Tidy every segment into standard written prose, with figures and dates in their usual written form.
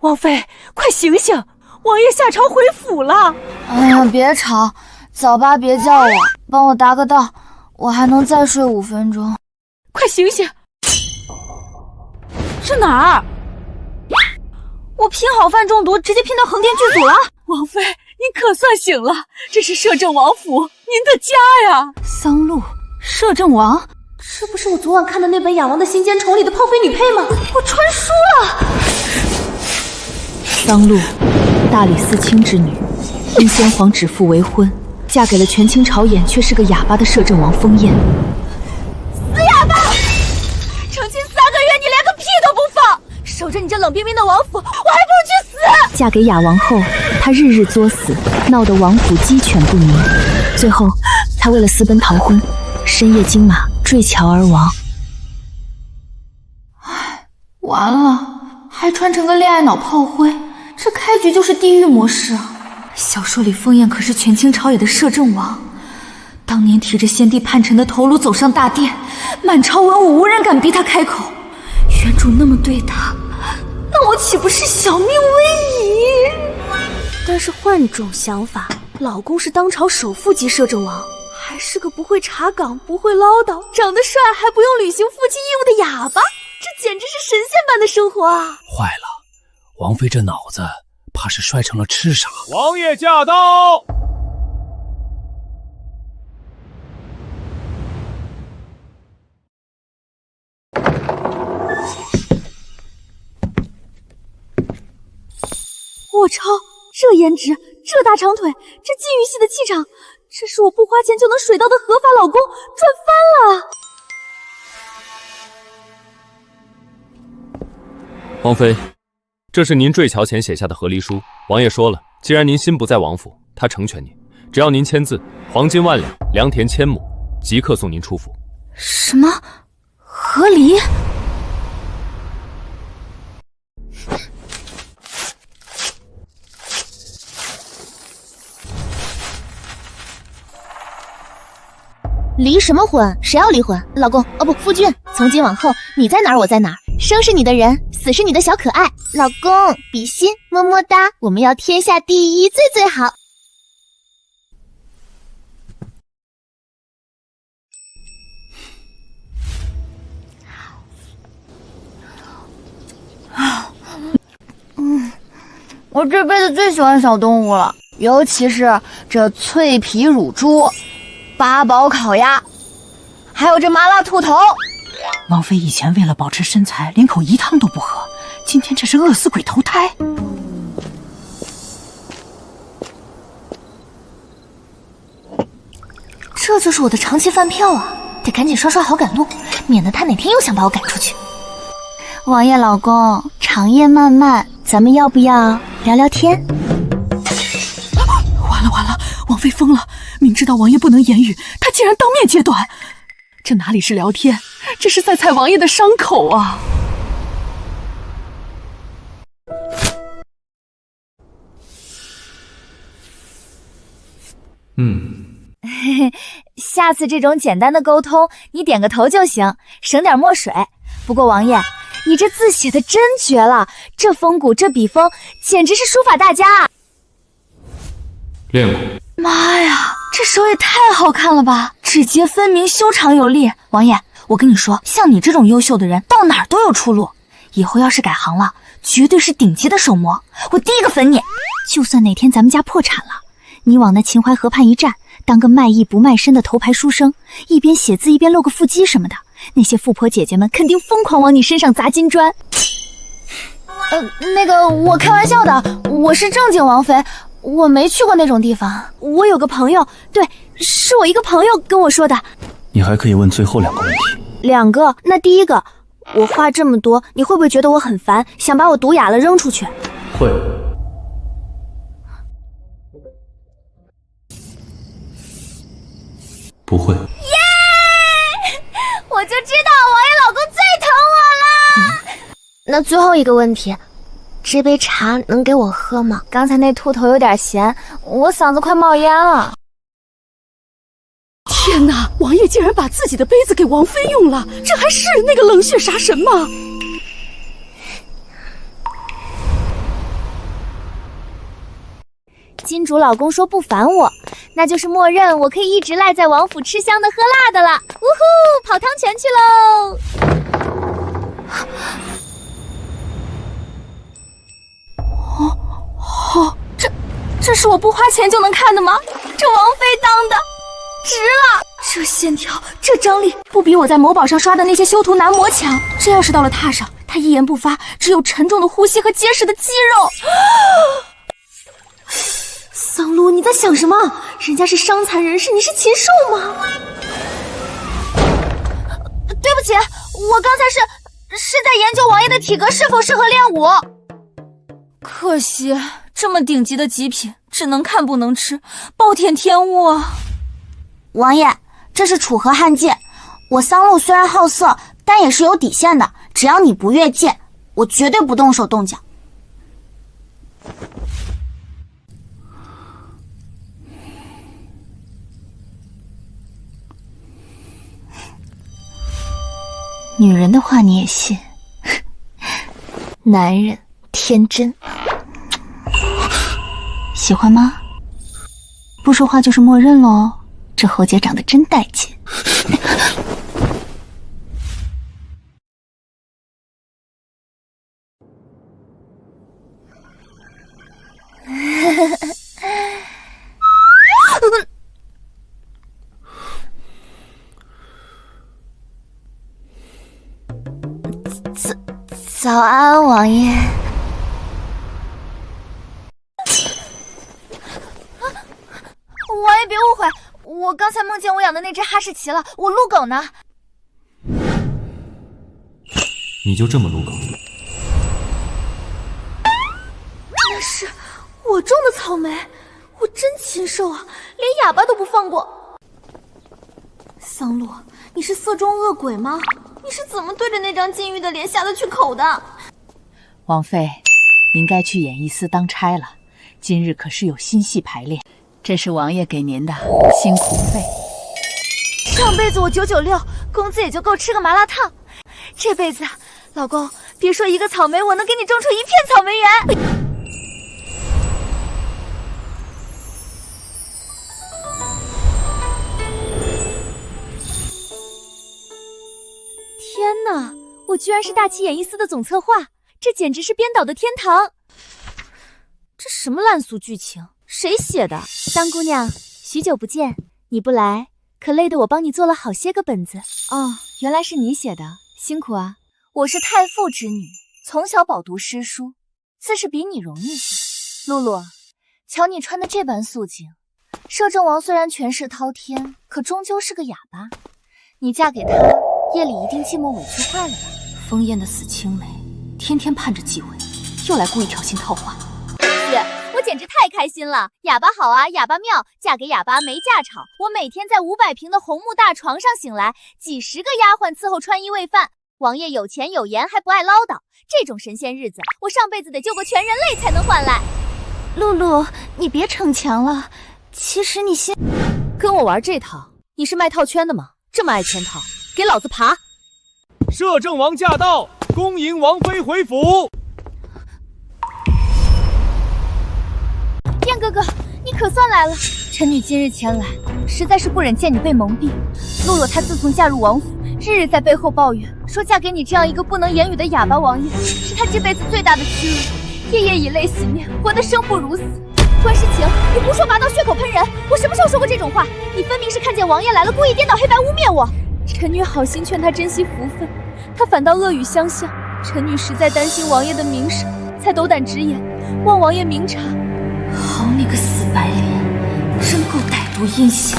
王妃，快醒醒！王爷下朝回府了。哎呀，别吵，早八别叫我，帮我答个到，我还能再睡5分钟。快醒醒！这哪儿？我拼好饭中毒，直接拼到横店剧组了。王妃，您可算醒了，这是摄政王府，您的家呀。桑露，摄政王，这不是我昨晚看的那本《雅王的心间宠》里的泡妃女配吗？我穿书了。桑露，大理寺卿之女，因先皇指腹为婚，嫁给了权倾朝野却是个哑巴的摄政王封燕。死哑巴！成亲3个月，你连个屁都不放，守着你这冷冰冰的王府，我还不如去死！嫁给哑王后，她日日作死，闹得王府鸡犬不宁。最后，她为了私奔逃婚，深夜惊马坠桥而亡。唉，完了，还穿成个恋爱脑炮灰，这开局就是地狱模式啊！小说里封燕可是权倾朝野的摄政王，当年提着先帝叛臣的头颅走上大殿，满朝文武无人敢逼他开口。原主那么对他，那我岂不是小命危矣？但是换种想法，老公是当朝首富级摄政王，还是个不会查岗、不会唠叨、长得帅还不用履行父亲义务的哑巴，这简直是神仙般的生活啊！坏了，王妃这脑子怕是摔成了痴傻。王爷驾到！我操，这颜值，这大长腿，这禁欲系的气场，这是我不花钱就能水到的合法老公，赚翻了！王妃，这是您坠桥前写下的和离书。王爷说了，既然您心不在王府，他成全您，只要您签字，黄金10000两，良田1000亩，即刻送您出府。什么？和离？离什么婚？谁要离婚？老公，哦不，夫君，从今往后你在哪儿我在哪儿，生是你的人，死是你的小可爱。老公，比心，么么哒，我们要天下第一，最最好。我这辈子最喜欢小动物了，尤其是这脆皮乳猪、八宝烤鸭，还有这麻辣兔头。王妃以前为了保持身材，连口饴汤都不喝，今天这是饿死鬼投胎。这就是我的长期饭票啊，得赶紧刷刷好感度，免得他哪天又想把我赶出去。王爷老公，长夜漫漫，咱们要不要聊聊天？完了完了，王妃疯了！明知道王爷不能言语，她竟然当面揭短，这哪里是聊天，这是在踩王爷的伤口啊！下次这种简单的沟通，你点个头就行，省点墨水。不过王爷，你这字写的真绝了，这风骨，这笔锋，简直是书法大家啊！练过。妈呀，这手也太好看了吧，指节分明，修长有力。王爷，我跟你说，像你这种优秀的人，到哪儿都有出路。以后要是改行了，绝对是顶级的手模，我第一个粉你。就算哪天咱们家破产了，你往那秦淮河畔一站，当个卖艺不卖身的头牌书生，一边写字一边露个腹肌什么的，那些富婆姐姐们肯定疯狂往你身上砸金砖。那个我开玩笑的，我是正经王妃，我没去过那种地方。我有个朋友，对，是我一个朋友跟我说的。你还可以问最后2个问题。2个？那第一个，我话这么多，你会不会觉得我很烦，想把我毒哑了扔出去？会。不会。我就知道王爷老公最疼我了。那最后一个问题，这杯茶能给我喝吗？刚才那兔头有点咸，我嗓子快冒烟了。天哪，王爷竟然把自己的杯子给王妃用了，这还是那个冷血杀神吗？金主老公说不烦我，那就是默认我可以一直赖在王府吃香的喝辣的了。呜呼，跑汤泉去喽！这是我不花钱就能看的吗？这王妃当的值了！这线条，这张力，不比我在某宝上刷的那些修图男模强。这要是到了榻上，他一言不发，只有沉重的呼吸和结实的肌肉。桑露，你在想什么？人家是伤残人士，你是禽兽吗？对不起，我刚才是在研究王爷的体格是否适合练武。可惜，这么顶级的极品，只能看不能吃，暴殄天物啊！王爷，这是楚河汉界，我桑露虽然好色，但也是有底线的。只要你不越界，我绝对不动手动脚。女人的话你也信？男人天真。喜欢吗？不说话就是默认喽。这喉结长得真带劲。早安，王爷。王爷别误会，我刚才梦见我养的那只哈士奇了，我撸狗呢。你就这么撸狗？那是我种的草莓，我真禽兽啊，连哑巴都不放过。桑露，你是色中恶鬼吗？你是怎么对着那张禁欲的脸下得去口的？王妃，您该去演艺司当差了，今日可是有新戏排练，这是王爷给您的辛苦费。上辈子我996，工资也就够吃个麻辣烫。这辈子，老公，别说一个草莓，我能给你种出一片草莓园。天哪，我居然是大齐演艺司的总策划，这简直是编导的天堂。这什么烂俗剧情？谁写的？三姑娘，许久不见，你不来，可累得我帮你做了好些个本子。哦，原来是你写的，辛苦啊！我是太傅之女，从小饱读诗书，自是比你容易些。露露，瞧你穿的这般素净，摄政王虽然权势滔天，可终究是个哑巴。你嫁给他，夜里一定寂寞委屈坏了吧？风燕的死青梅，天天盼着继位，又来故意挑衅套话。姐，我简直太开心了！哑巴好啊，哑巴妙，嫁给哑巴没架吵。我每天在500平的红木大床上醒来，几十个丫鬟伺候穿衣喂饭。王爷有钱有颜还不爱唠叨，这种神仙日子，我上辈子得救过全人类才能换来。露露，你别逞强了，其实你先跟我玩这套，你是卖套圈的吗？这么爱圈套，给老子爬！摄政王驾到，恭迎王妃回府。燕哥哥，你可算来了！臣女今日前来，实在是不忍见你被蒙蔽。露露她自从嫁入王府，日日在背后抱怨，说嫁给你这样一个不能言语的哑巴王爷，是她这辈子最大的屈辱，夜夜以泪洗面，活得生不如死。关世情，你胡说八道，血口喷人！我什么时候说过这种话？你分明是看见王爷来了，故意颠倒黑白污蔑我。臣女好心劝他珍惜福分，他反倒恶语相向。臣女实在担心王爷的名声，才斗胆直言，望王爷明察。好你个死白脸，真够歹毒阴险。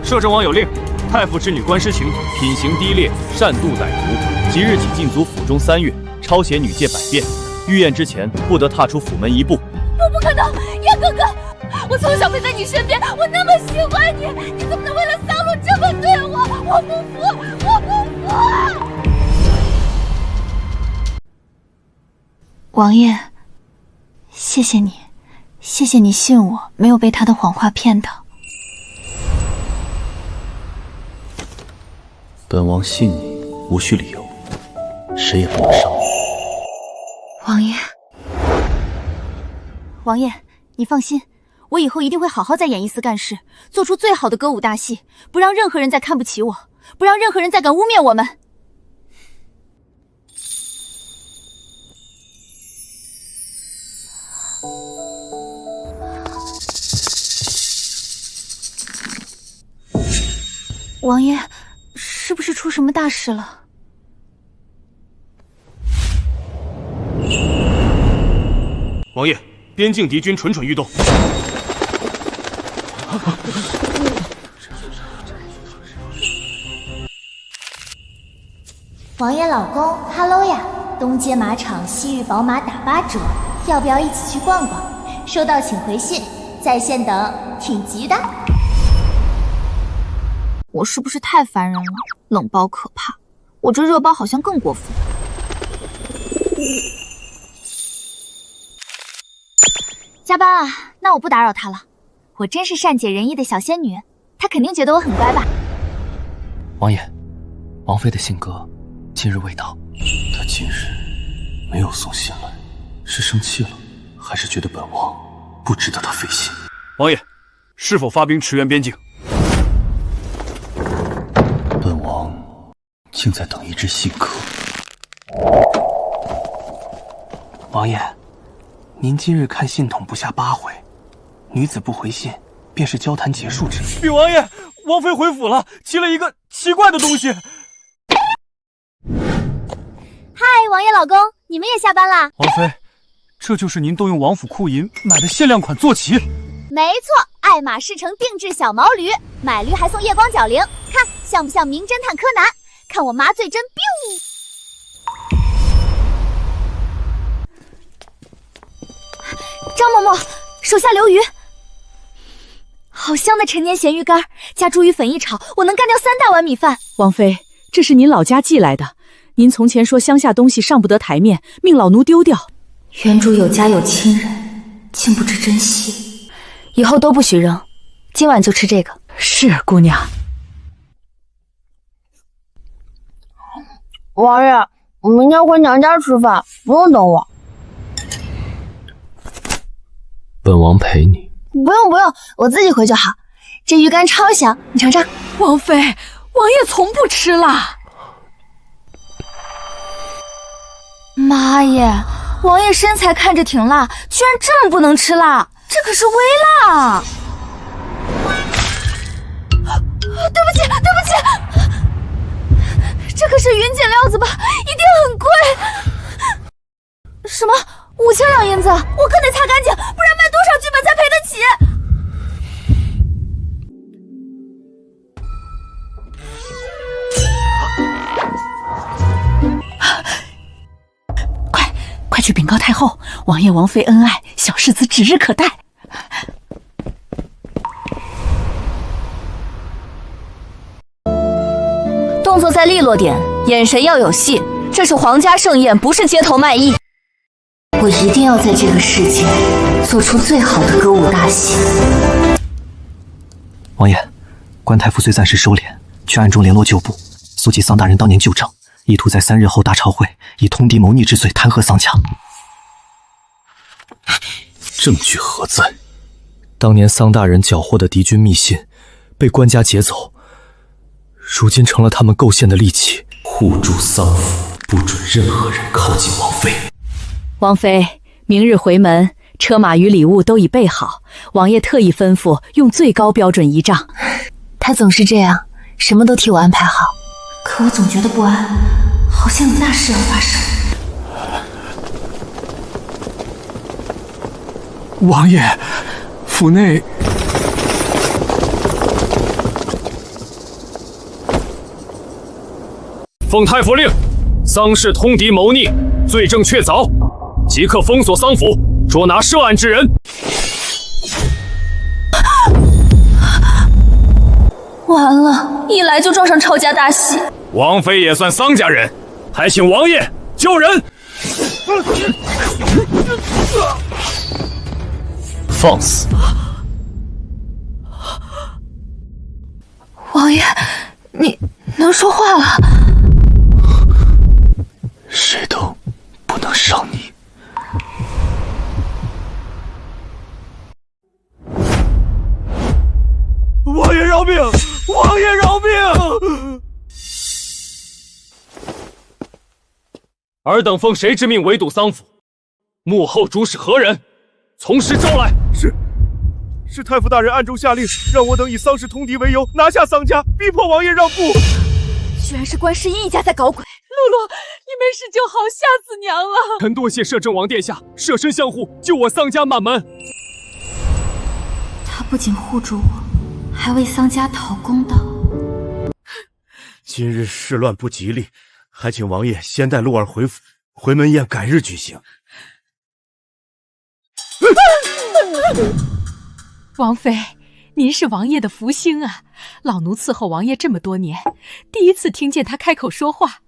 摄政王有令，太傅之女关诗晴品行低劣，善妒歹毒，即日起禁足府中3月，抄写女诫100遍，御宴之前不得踏出府门1步。不可能，燕哥哥，我从小陪在你身边，我那么喜欢你，你怎么能为了桑露这么对我？我不服，我不服！王爷，谢谢你，谢谢你信我，没有被他的谎话骗到。本王信你，无需理由。谁也不能伤你。王爷，王爷，你放心，我以后一定会好好在演艺司干事，做出最好的歌舞大戏，不让任何人再看不起我，不让任何人再敢污蔑我们。王爷，是不是出什么大事了？王爷，边境敌军蠢蠢欲动。王爷老公哈喽呀，东街马场西域宝马打8折，要不要一起去逛逛？收到请回信，在线等，挺急的。我是不是太烦人了？冷包可怕，我这热包好像更过分。加班啊，那我不打扰他了。我真是善解人意的小仙女，他肯定觉得我很乖吧？王爷，王妃的信鸽今日未到。他今日没有送信来，是生气了，还是觉得本王不值得他费心？王爷，是否发兵驰援边境？本王竟在等一只信鸽。王爷，您今日看信筒不下8回，女子不回信，便是交谈结束之意。禀王爷，王妃回府了，骑了一个奇怪的东西。嗨，王爷老公，你们也下班啦？王妃，这就是您动用王府库银买的限量款坐骑。没错，爱马仕城定制小毛驴，买驴还送夜光角铃，看像不像名侦探柯南？看我麻醉针 biu。张嬷嬷，手下留鱼。好香的陈年咸鱼干，加猪鱼粉一炒，我能干掉3大碗米饭。王妃，这是您老家寄来的。您从前说乡下东西上不得台面，命老奴丢掉。原主有家有亲人，竟不知珍惜，以后都不许扔。今晚就吃这个。是姑娘。王爷，我明天回娘家吃饭，不用等我。本王陪你。不用，我自己回就好。这鱼干超香，你尝尝。王妃，王爷从不吃辣。妈耶，王爷身材看着挺辣，居然这么不能吃辣，这可是微辣。对不起，这可是云锦料子吧，一定很贵。什么？5000两银子，我可得擦干净，不然卖多少剧本才赔得起？快去禀告太后，王爷王妃恩爱，小世子指日可待。动作再利落点，眼神要有戏。这是皇家盛宴，不是街头卖艺。我一定要在这个世界做出最好的歌舞大戏。王爷，关太傅虽暂时收敛，却暗中联络旧部，搜集桑大人当年旧账，意图在3日后大朝会以通敌谋逆之罪弹劾桑家。证据何在？当年桑大人缴获的敌军密信，被官家劫走，如今成了他们构陷的利器，护住桑府，不准任何人靠近王妃。王妃，明日回门，车马与礼物都已备好，王爷特意吩咐用最高标准仪仗。他总是这样，什么都替我安排好，可我总觉得不安，好像有大事要发生。王爷，府内奉太傅令，桑氏通敌谋逆，罪证确凿，即刻封锁桑府，捉拿涉案之人。完了，一来就撞上抄家大戏。王妃也算桑家人，还请王爷救人。放肆！王爷，你能说话了？饶命！王爷饶命！尔等奉谁之命围堵丧府？幕后主使何人？从实招来。是太傅大人暗中下令，让我等以丧事通敌为由拿下丧家，逼迫王爷让步。居然是观世音一家在搞鬼！露露，你没事就好，吓死娘了！臣多谢摄政王殿下舍身相护，救我丧家满门。他不仅护住我，还为丧家讨公道。今日事乱不吉利，还请王爷先带陆儿回府，回门宴改日举行。王妃，您是王爷的福星啊！老奴伺候王爷这么多年，第一次听见他开口说话。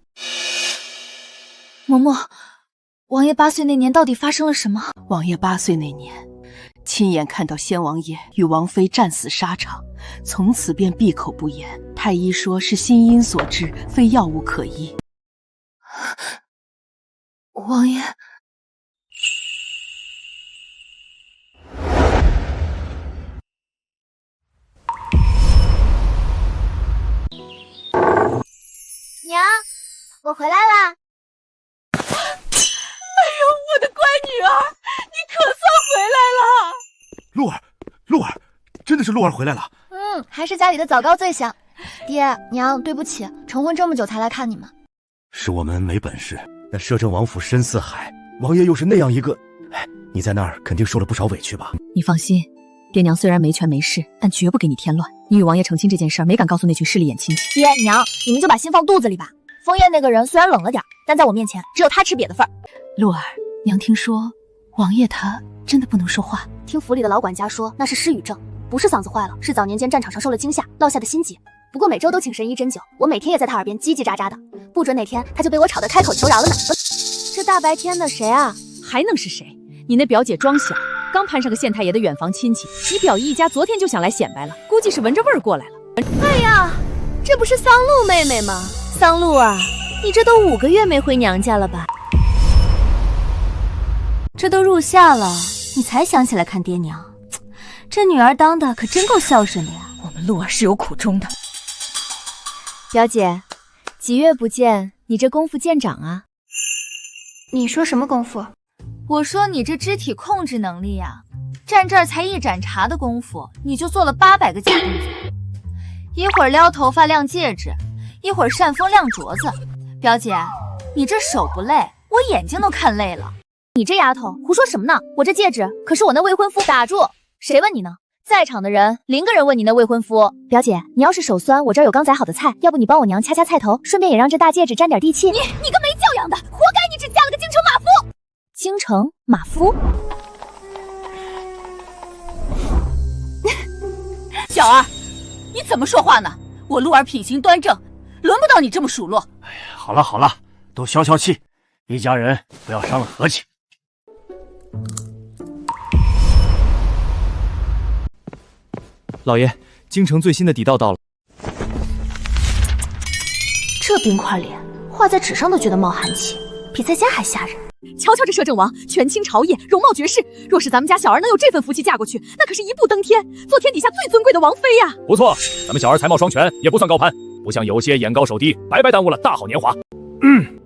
嬷嬷，王爷8岁那年到底发生了什么？王爷8岁那年，亲眼看到先王爷与王妃战死沙场，从此便闭口不言。太医说是心因所致，非药物可医。王爷，娘，我回来啦！哎呦，我的乖女儿，你可算回来了！陆儿，真的是陆儿回来了。还是家里的枣糕最香。爹娘，对不起，成婚这么久才来看你们。是我们没本事。那摄政王府深似海，王爷又是那样一个，你在那儿肯定受了不少委屈吧？你放心，爹娘虽然没权没势，但绝不给你添乱。你与王爷成亲这件事儿，没敢告诉那群势利眼亲戚。爹娘，你们就把心放肚子里吧。枫叶那个人虽然冷了点，但在我面前只有他吃瘪的份儿。露儿，娘听说王爷他真的不能说话。听府里的老管家说，那是失语症，不是嗓子坏了，是早年间战场上受了惊吓落下的心结。不过每周都请神医针灸，我每天也在他耳边叽叽喳喳的，不准哪天他就被我吵得开口求饶了呢。这大白天的谁啊？还能是谁？你那表姐庄小，刚攀上个县太爷的远房亲戚，你表姨一家昨天就想来显摆了，估计是闻着味儿过来了。哎呀，这不是桑露妹妹吗？桑露啊，你这都5个月没回娘家了吧？这都入夏了，你才想起来看爹娘，这女儿当的可真够孝顺的呀。我们露儿是有苦衷的。表姐，几月不见，你这功夫见长啊。你说什么功夫？我说你这肢体控制能力呀，站这儿才一盏茶的功夫，你就做了800个假动作，一会儿撩头发亮戒指，一会儿扇风亮镯子。表姐，你这手不累，我眼睛都看累了。你这丫头胡说什么呢？我这戒指可是我那未婚夫。打住！谁问你呢？在场的人0个人问你那未婚夫。表姐，你要是手酸，我这儿有刚宰好的菜，要不你帮我娘掐掐菜头，顺便也让这大戒指沾点地气。你个没教养的，活该你只嫁了个京城马夫。京城马夫？小儿，你怎么说话呢？我露儿品行端正，轮不到你这么数落。哎呀，好了，都消消气，一家人不要伤了和气。老爷，京城最新的底道到了。这冰块脸，画在纸上都觉得冒寒气，比在家还吓人。瞧瞧这摄政王，权倾朝野，容貌绝世。若是咱们家小儿能有这份福气嫁过去，那可是一步登天，做天底下最尊贵的王妃呀！不错，咱们小儿才貌双全，也不算高攀，不像有些眼高手低，白白耽误了大好年华。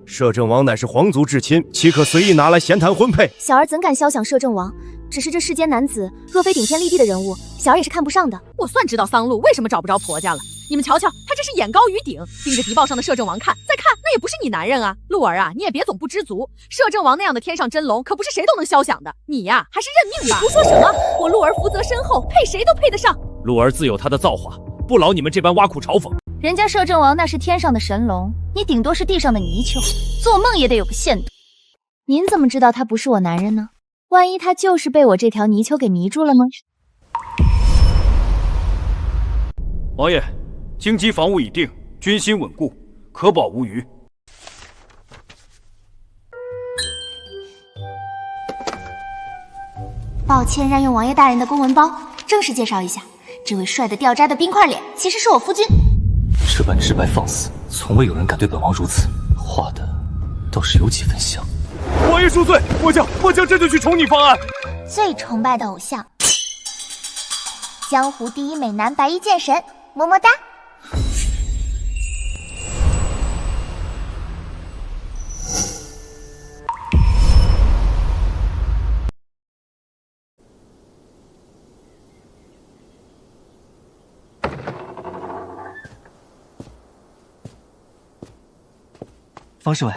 摄政王乃是皇族至亲，岂可随意拿来闲谈婚配？小儿怎敢肖想摄政王？只是这世间男子，若非顶天立地的人物，小儿也是看不上的。我算知道桑露为什么找不着婆家了。你们瞧瞧，他这是眼高于顶，盯着敌报上的摄政王看，再看那也不是你男人啊。露儿啊，你也别总不知足，摄政王那样的天上真龙，可不是谁都能肖想的。你呀，还是认命吧。胡说什么？我露儿福泽深厚，配谁都配得上。露儿自有她的造化，不劳你们这般挖苦嘲讽。人家摄政王那是天上的神龙，你顶多是地上的泥鳅，做梦也得有个限度。您怎么知道他不是我男人呢？万一他就是被我这条泥鳅给迷住了呢？王爷，京畿防务已定，军心稳固，可保无虞。抱歉占用王爷大人的公文包，正式介绍一下，这位帅得掉渣的冰块脸，其实是我夫君。这般直白放肆，从未有人敢对本王如此。画的倒是有几分像。王爷恕罪，末将这就去宠你方案。最崇拜的偶像，江湖第一美男白衣剑神，么么哒。方侍卫，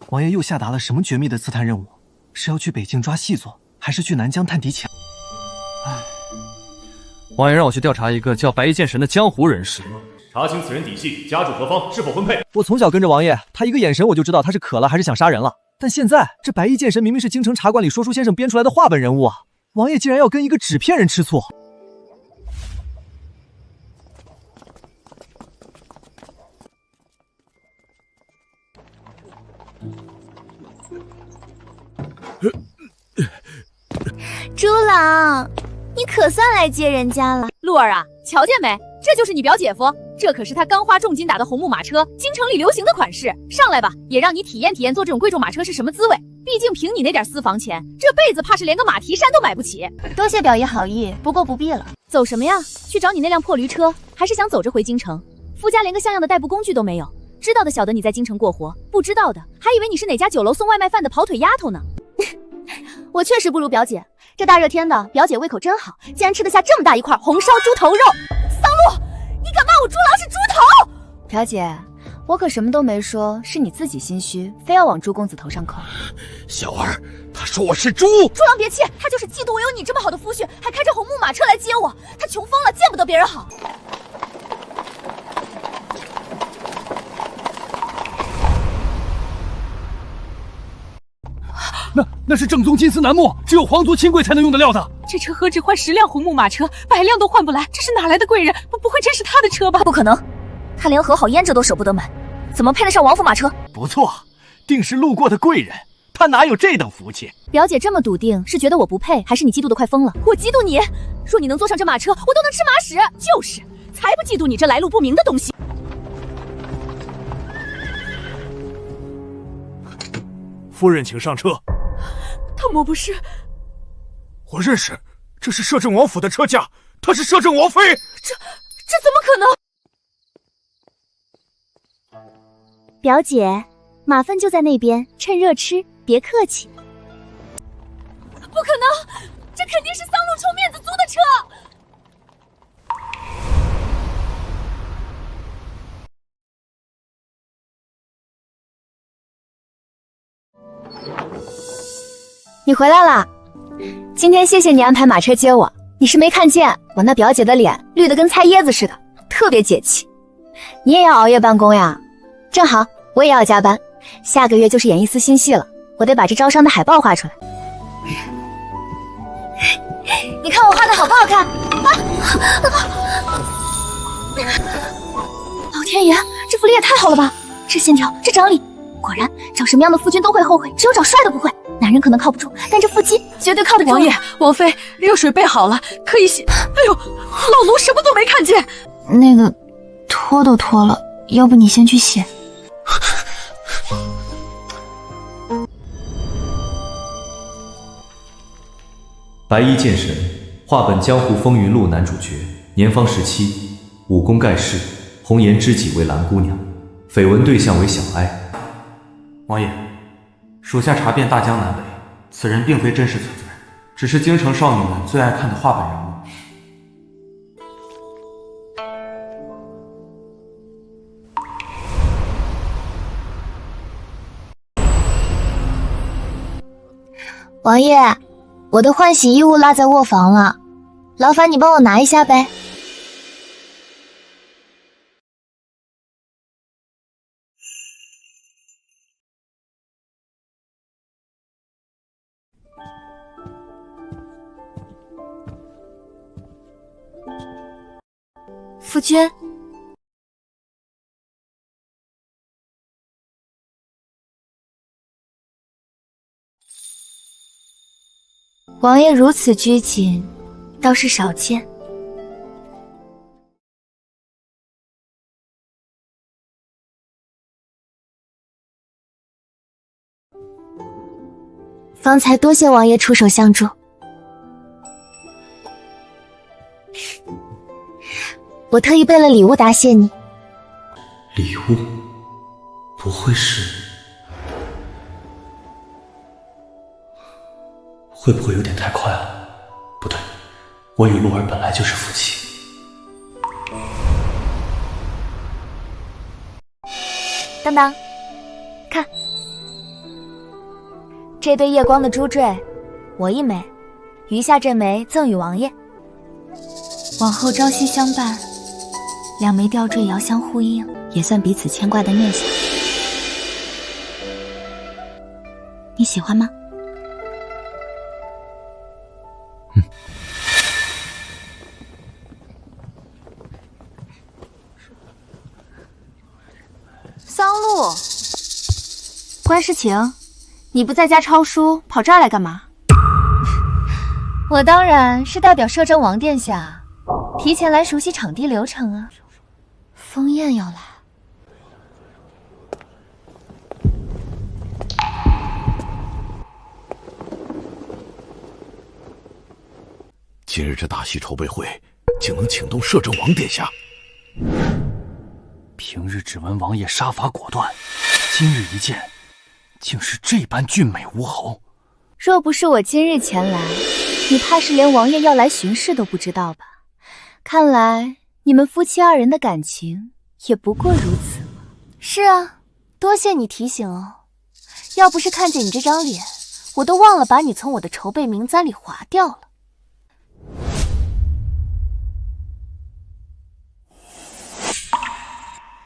王爷又下达了什么绝密的刺探任务？是要去北境抓细作，还是去南疆探敌强？王爷让我去调查一个叫白衣剑神的江湖人士，查清此人底细，家住何方，是否婚配。我从小跟着王爷，他一个眼神我就知道他是渴了还是想杀人了。但现在这白衣剑神明明是京城茶馆里说书先生编出来的话本人物啊，王爷竟然要跟一个纸片人吃醋。朱朗，你可算来接人家了。鹿儿啊，瞧见没？这就是你表姐夫，这可是他刚花重金打的红木马车，京城里流行的款式。上来吧，也让你体验体验坐这种贵重马车是什么滋味。毕竟凭你那点私房钱，这辈子怕是连个马蹄山都买不起。多谢表爷好意，不过不必了。走什么呀？去找你那辆破驴车，还是想走着回京城？夫家连个像样的代步工具都没有。知道的晓得你在京城过活，不知道的还以为你是哪家酒楼送外卖饭的跑腿丫头呢。我确实不如表姐，这大热天的，表姐胃口真好，竟然吃得下这么大一块红烧猪头肉。桑露，你敢骂我猪郎是猪头？表姐，我可什么都没说，是你自己心虚，非要往朱公子头上扣。小儿，他说我是猪。朱郎别气，他就是嫉妒我有你这么好的夫婿，还开着红木马车来接我，他穷疯了，见不得别人好。那是正宗金丝楠木，只有皇族亲贵才能用的料的。这车何止换10辆红木马车，100辆都换不来，这是哪来的贵人？不会真是他的车吧？不可能，他连和好胭脂都舍不得买，怎么配得上王府马车？不错，定是路过的贵人，他哪有这等福气？表姐这么笃定，是觉得我不配，还是你嫉妒的快疯了？我嫉妒你，若你能坐上这马车，我都能吃马屎。就是，才不嫉妒你这来路不明的东西。夫人，请上车。他莫不是？我认识，这是摄政王府的车驾，她是摄政王妃。这怎么可能？表姐，马粪就在那边，趁热吃，别客气。不可能，这肯定是桑露臭面子租的车。你回来啦！今天谢谢你安排马车接我。你是没看见我那表姐的脸绿得跟菜椰子似的，特别解气。你也要熬夜办公呀？正好，我也要加班。下个月就是演艺司新戏了，我得把这招商的海报画出来。你看我画的好不好看？老天爷，这副脸也太好了吧！这线条，这张力，果然找什么样的夫君都会后悔，只有找帅的不会。男人可能靠不住，但这腹肌绝对靠得住。王爷、王妃，热水备好了，可以洗。哎呦，老奴什么都没看见。那个，脱都脱了，要不你先去洗。白衣剑神，话本《江湖风云录》男主角，年方17，武功盖世，红颜知己为蓝姑娘，绯闻对象为小哀。王爷，属下查遍大江南北，此人并非真实存在，只是京城少女们最爱看的话本人物。王爷，我的换洗衣物落在卧房了，劳烦你帮我拿一下呗。夫君，王爷如此拘谨，倒是少见。方才多谢王爷出手相助。我特意备了礼物答谢你。礼物？不会是……会不会有点太快了？不对，我与鹿儿本来就是夫妻。当当，看，这对夜光的珠坠，我一枚，余下这枚赠与王爷。往后朝夕相伴，两枚吊坠遥相呼应，也算彼此牵挂的念想。你喜欢吗？桑露，关诗晴，你不在家抄书，跑这儿来干嘛？我当然是代表摄政王殿下，提前来熟悉场地流程啊。风燕要来。今日这大戏筹备会，竟能请动摄政王殿下。平日只闻王爷杀伐果断，今日一见，竟是这般俊美无侯。若不是我今日前来，你怕是连王爷要来巡视都不知道吧？看来你们夫妻二人的感情也不过如此。是啊，多谢你提醒哦。要不是看见你这张脸，我都忘了把你从我的筹备名单里划掉了。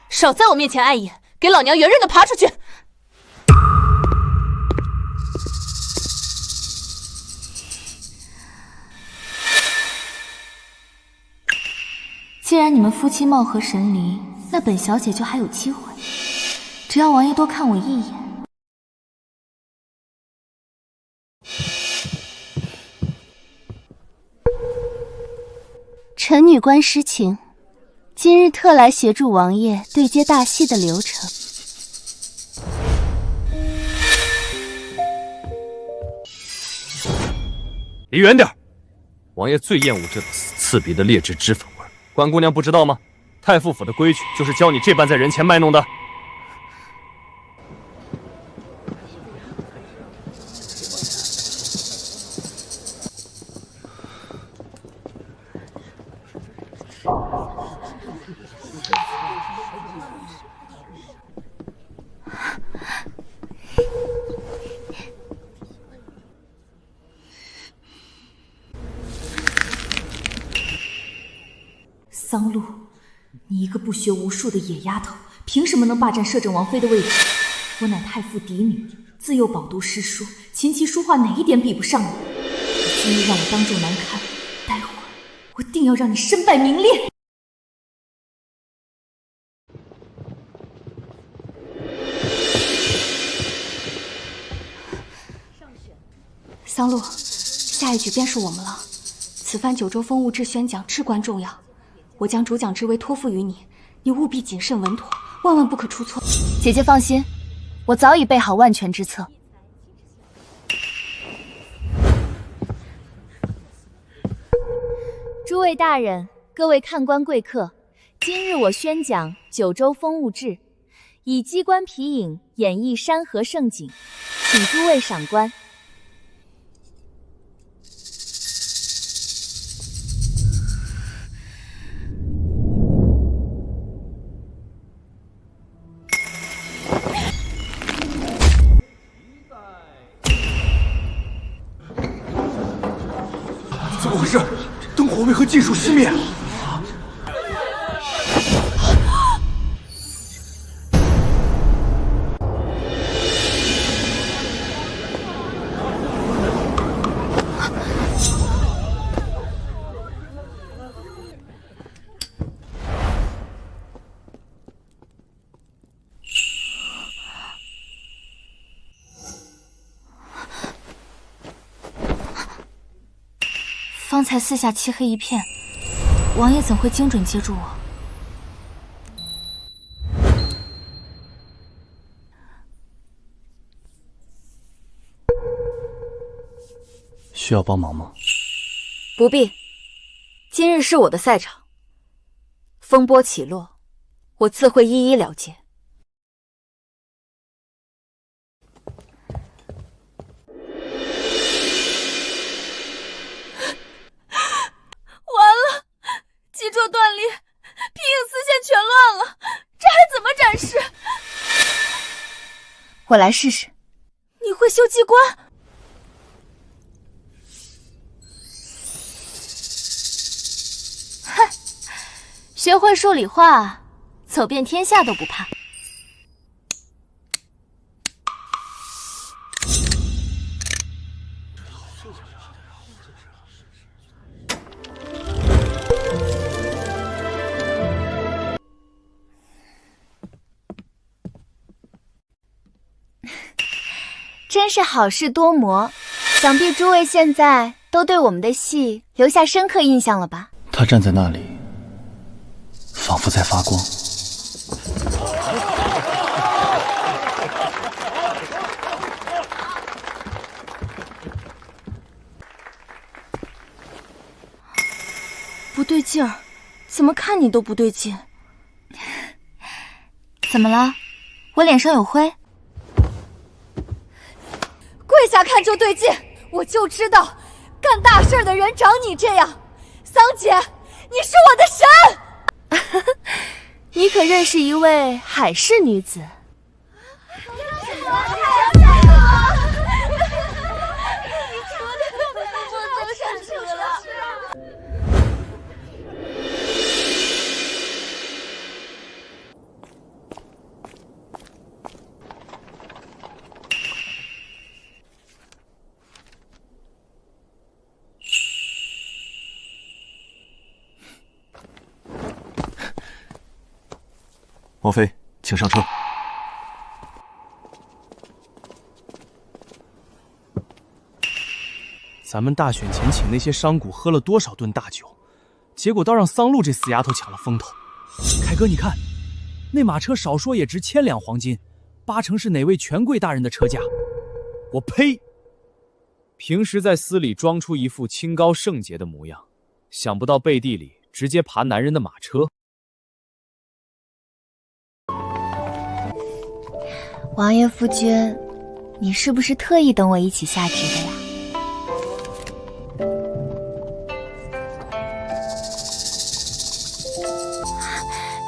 少在我面前碍眼，给老娘圆润的爬出去！既然你们夫妻貌合神离，那本小姐就还有机会。只要王爷多看我一眼。臣女关诗晴，今日特来协助王爷对接大戏的流程。离远点！王爷最厌恶这刺鼻的劣质脂粉味。关姑娘不知道吗？太傅府的规矩就是教你这般在人前卖弄的。桑露，你一个不学无术的野丫头，凭什么能霸占摄政王妃的位置？我乃太傅嫡女，自幼饱读诗书，琴棋书画哪一点比不上你？你今日让我当众难堪，待会儿我定要让你身败名裂！桑露，下一局便是我们了。此番九州风物志宣讲至关重要。我将主讲之位托付于你，你务必谨慎稳妥，万万不可出错。姐姐放心，我早已备好万全之策。诸位大人，各位看官贵客，今日我宣讲《九州风物志》，以机关皮影演绎山河盛景，请诸位赏观。怎么回事？灯火为何尽数熄灭？方才四下漆黑一片，王爷怎会精准接住我？需要帮忙吗？不必，今日是我的赛场，风波起落，我自会一一了结。完了，脊柱断裂，皮影丝线全乱了，这还怎么展示？我来试试。你会修机关？哼，学会数理化，走遍天下都不怕。真是好事多磨，想必诸位现在都对我们的戏留下深刻印象了吧？他站在那里，仿佛在发光。不对劲儿，怎么看你都不对劲。怎么了？我脸上有灰？跪下看就对劲，我就知道，干大事的人长你这样。桑姐，你是我的神！你可认识一位海氏女子？王妃，请上车。咱们大选前请那些商贾喝了多少顿大酒，结果倒让桑露这死丫头抢了风头。凯哥，你看，那马车少说也值1000两黄金，8成是哪位权贵大人的车驾。我呸！平时在司里装出一副清高圣洁的模样，想不到背地里直接爬男人的马车。王爷夫君，你是不是特意等我一起下旨的呀？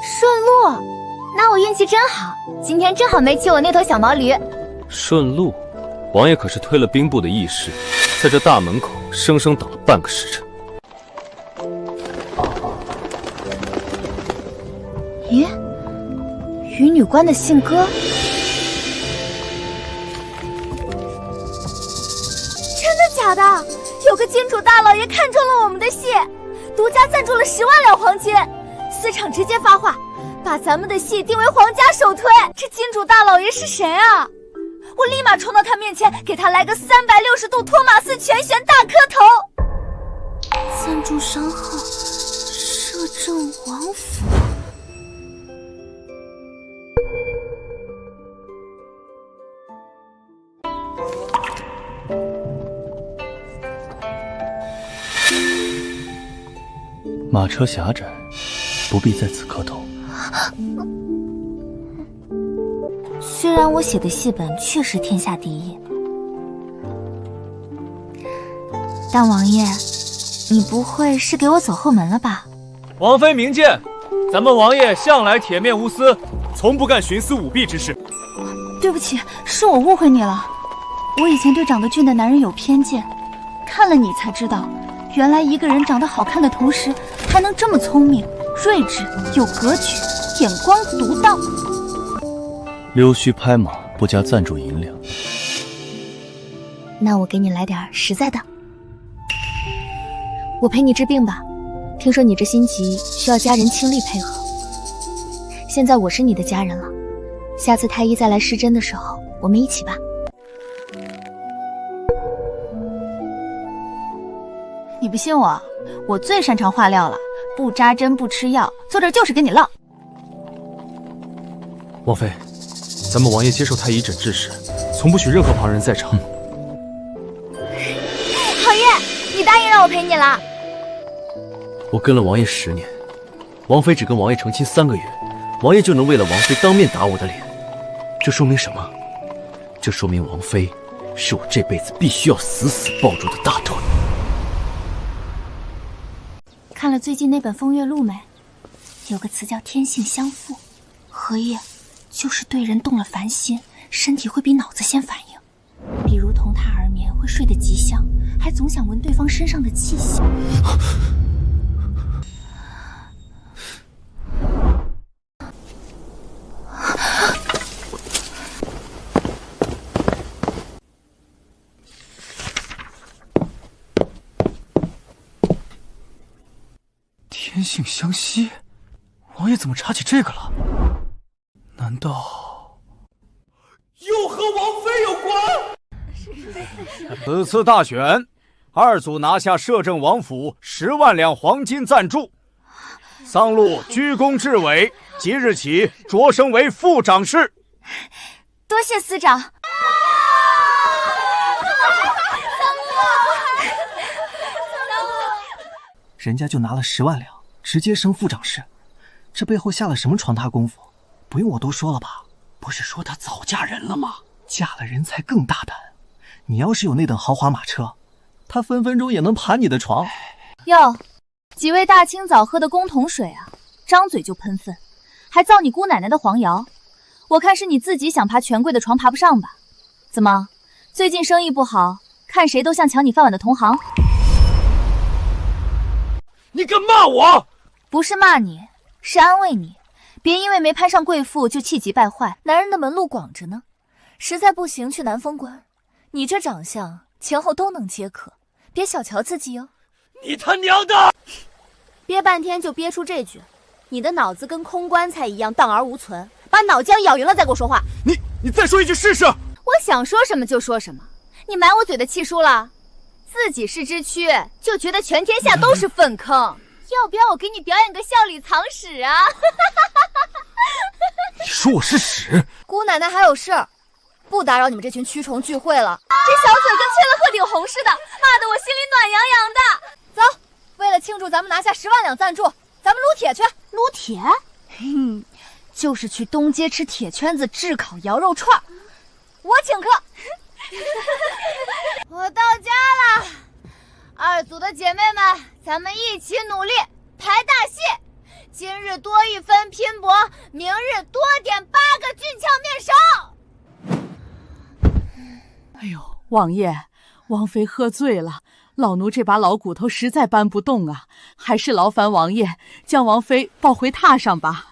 顺路，那我运气真好，今天正好没骑我那头小毛驴。顺路，王爷可是推了兵部的议事，在这大门口生生等了半个时辰。咦，与女官的信鸽？假的，有个金主大老爷看中了我们的戏，独家赞助了10万两黄金，司场直接发话，把咱们的戏定为皇家首推。这金主大老爷是谁啊？我立马冲到他面前，给他来个360度托马斯全旋大磕头。赞助商号：摄政王府。马车狭窄，不必在此磕头。虽然我写的戏本确实天下第一，但王爷，你不会是给我走后门了吧？王妃明鉴，咱们王爷向来铁面无私，从不干徇私舞弊之事。对不起，是我误会你了。我以前对长得俊的男人有偏见，看了你才知道，原来一个人长得好看的同时，还能这么聪明、睿智、有格局、眼光独到。溜须拍马，不加赞助银两。那我给你来点实在的，我陪你治病吧。听说你这心急需要家人倾力配合，现在我是你的家人了。下次太医再来施针的时候，我们一起吧。你不信我，我最擅长化疗了，不扎针不吃药，坐这就是跟你唠。王妃，咱们王爷接受太医诊治时，从不许任何旁人在场。好爷，你答应让我陪你了。我跟了王爷10年，王妃只跟王爷成亲3个月，王爷就能为了王妃当面打我的脸，这说明什么？这说明王妃是我这辈子必须要死死抱住的大腿。看了最近那本《风月录》没？有个词叫天性相附，荷叶就是对人动了凡心，身体会比脑子先反应。比如同他而眠会睡得极香，还总想闻对方身上的气息。天性相吸，王爷怎么查起这个了？难道又和王妃有关？此次大选，二组拿下摄政王府10万两黄金赞助，桑禄居功至伟，即日起擢升为副长事。多谢司长。人家就拿了10万两，直接升副长事，这背后下了什么闯大功夫？不用我多说了吧？不是说她早嫁人了吗？嫁了人才更大胆。你要是有那等豪华马车，她分分钟也能爬你的床。哟，几位大清早喝的公桶水啊，张嘴就喷粪，还造你姑奶奶的黄谣。我看是你自己想爬权贵的床爬不上吧？怎么，最近生意不好，看谁都像抢你饭碗的同行？你敢骂我？不是骂你，是安慰你，别因为没攀上贵妇就气急败坏。男人的门路广着呢，实在不行去南风馆，你这长相前后都能皆可，别小瞧自己哦。你他娘的！憋半天就憋出这句，你的脑子跟空棺材一样荡而无存，把脑浆咬匀了再给我说话。你再说一句试试。我想说什么就说什么，你买我嘴的气输了？自己是只蛆，就觉得全天下都是粪坑，要不要我给你表演个笑里藏屎啊？你说我是屎？姑奶奶还有事儿，不打扰你们这群蛆虫聚会了。这小嘴跟缺了鹤顶红似的，骂得我心里暖洋洋的。走，为了庆祝咱们拿下10万两赞助，咱们撸铁去。撸铁？就是去东街吃铁圈子炙烤羊肉串，我请客。我到家了，二组的姐妹们，咱们一起努力排大戏。今日多一分拼搏，明日多点8个俊俏面首。哎呦，王爷，王妃喝醉了，老奴这把老骨头实在搬不动啊，还是劳烦王爷将王妃抱回榻上吧。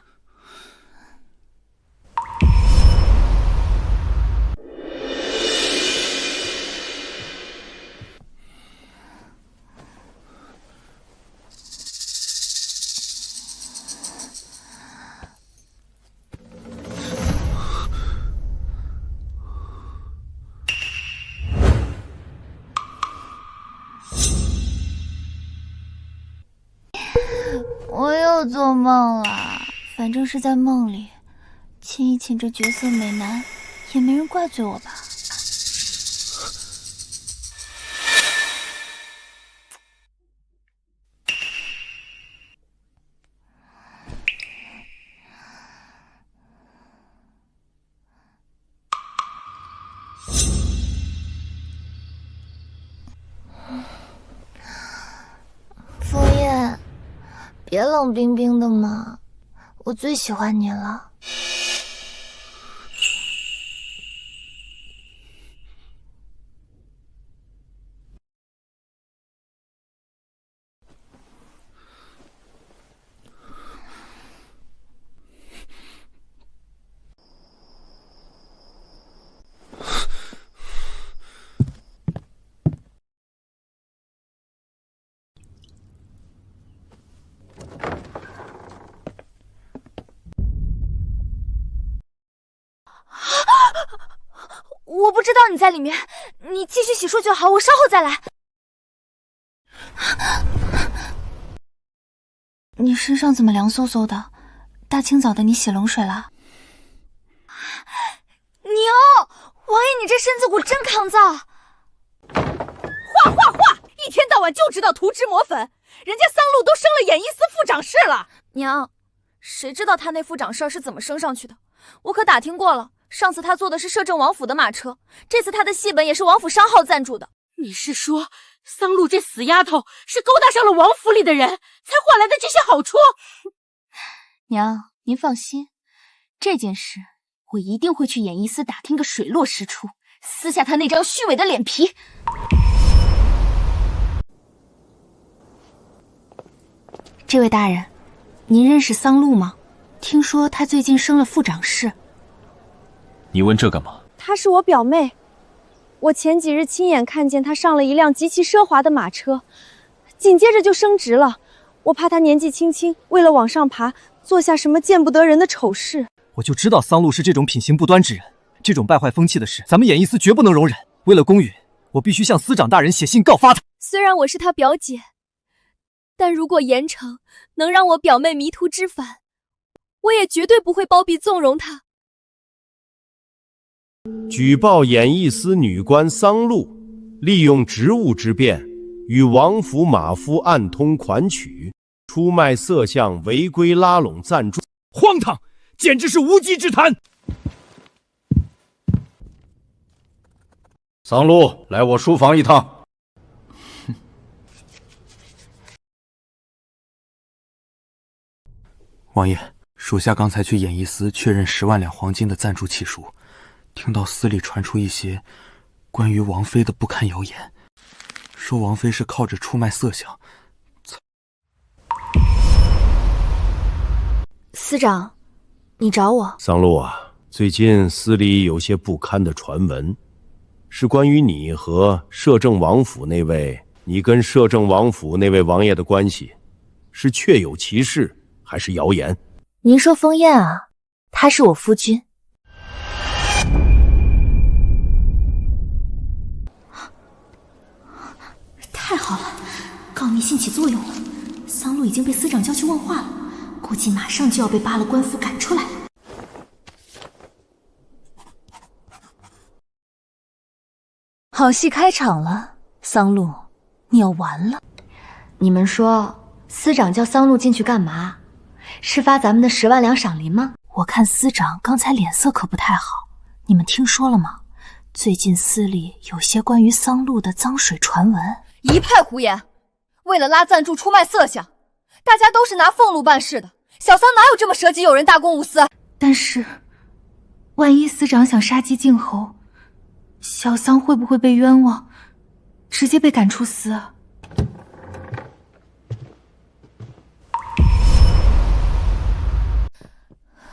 我又做梦了，反正是在梦里，亲一亲这绝色美男，也没人怪罪我吧。枫叶，别冷冰冰的嘛，我最喜欢你了。我不知道你在里面，你继续洗漱就好，我稍后再来。你身上怎么凉嗖嗖的？大清早的你洗冷水了？牛，王爷你这身子骨真抗造。画，一天到晚就知道涂脂抹粉，人家桑禄都升了演艺司副长事了。娘，谁知道他那副长事儿是怎么升上去的？我可打听过了，上次他坐的是摄政王府的马车，这次他的戏本也是王府商号赞助的。你是说桑露这死丫头是勾搭上了王府里的人，才换来的这些好处？娘，您放心，这件事我一定会去演艺司打听个水落石出，撕下他那张虚伪的脸皮。这位大人，您认识桑露吗？听说她最近升了副长事。你问这干嘛？她是我表妹，我前几日亲眼看见她上了一辆极其奢华的马车，紧接着就升职了。我怕她年纪轻轻，为了往上爬，做下什么见不得人的丑事。我就知道桑露是这种品行不端之人，这种败坏风气的事，咱们演艺司绝不能容忍。为了公允，我必须向司长大人写信告发他。虽然我是他表姐，但如果严惩能让我表妹迷途知返，我也绝对不会包庇纵容她。举报演艺司女官桑露利用职务之便，与王府马夫暗通款曲，出卖色相，违规拉拢赞助，荒唐，简直是无稽之谈！桑露，来我书房一趟。王爷，属下刚才去演艺司确认10万两黄金的赞助契书，听到司里传出一些关于王妃的不堪谣言，说王妃是靠着出卖色相。司长，你找我？桑露啊，最近司里有些不堪的传闻，是关于你和摄政王府那位，你跟摄政王府那位王爷的关系，是确有其事还是谣言？您说风燕啊，他是我夫君。太好了，告密信起作用了，桑露已经被司长叫去问话了，估计马上就要被扒了官府赶出来。好戏开场了，桑露，你要完了。你们说司长叫桑露进去干嘛？是发咱们的10万两赏银吗？我看司长刚才脸色可不太好，你们听说了吗？最近司里有些关于桑露的脏水传闻。一派胡言！为了拉赞助出卖色相，大家都是拿俸禄办事的，小桑哪有这么舍己有人、大公无私？但是，万一司长想杀鸡儆猴，小桑会不会被冤枉，直接被赶出司啊？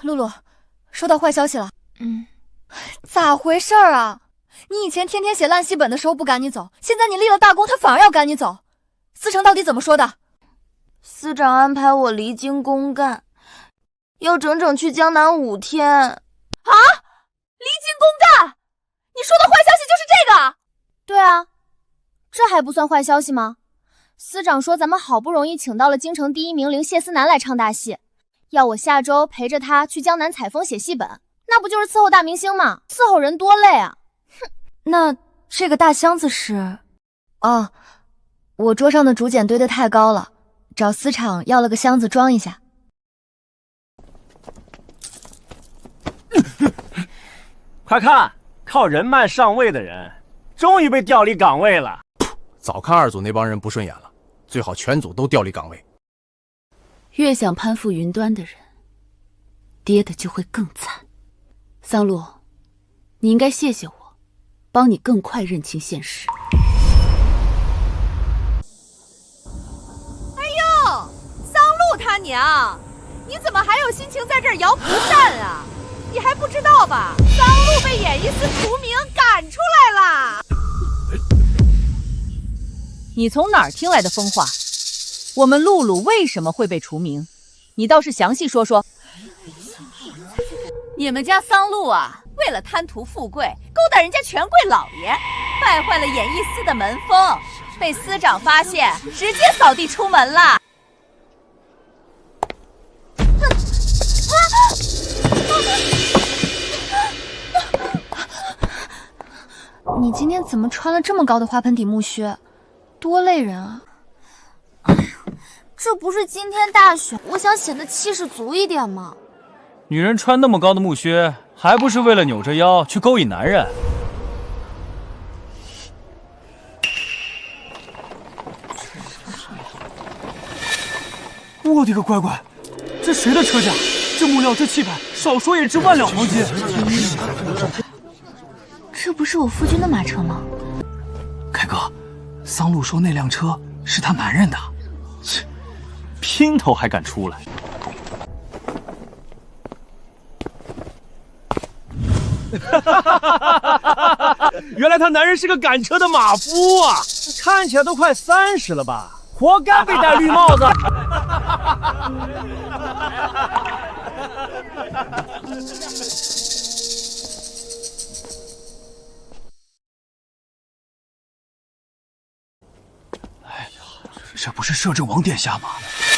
露露，收到坏消息了。咋回事儿啊？你以前天天写烂戏本的时候不赶你走，现在你立了大功，他反而要赶你走。司城到底怎么说的？司长安排我离京公干，要整整去江南5天。啊！离京公干？你说的坏消息就是这个？对啊，这还不算坏消息吗？司长说咱们好不容易请到了京城第1名伶谢思南来唱大戏，要我下周陪着他去江南采风写戏本，那不就是伺候大明星吗？伺候人多累啊！哼，那这个大箱子是？哦，我桌上的竹简堆得太高了，找司场要了个箱子装一下。快看，靠人脉上位的人，终于被调离岗位了。早看2组那帮人不顺眼了，最好全组都调离岗位。越想攀附云端的人，跌的就会更惨。桑露，你应该谢谢我，帮你更快认清现实。哎呦，桑露他娘，你怎么还有心情在这儿摇蒲扇啊？你还不知道吧？桑露被演艺司除名赶出来了。你从哪儿听来的疯话？我们露露为什么会被除名？你倒是详细说说。你们家桑露啊，为了贪图富贵，勾搭人家权贵老爷，败坏了演艺司的门风，被司长发现，直接扫地出门了。你今天怎么穿了这么高的花盆底木靴？多累人啊！这不是今天大选，我想显得气势足一点嘛。女人穿那么高的木靴，还不是为了扭着腰去勾引男人？我的个乖乖，这谁的车架？这木料，这气派，少说也值1万两黄金。这不是我夫君的马车吗？凯哥，桑露说那辆车是他男人的。切，姘头还敢出来？原来他男人是个赶车的马夫啊！看起来都快30了吧，活该被戴绿帽子。这不是摄政王殿下吗？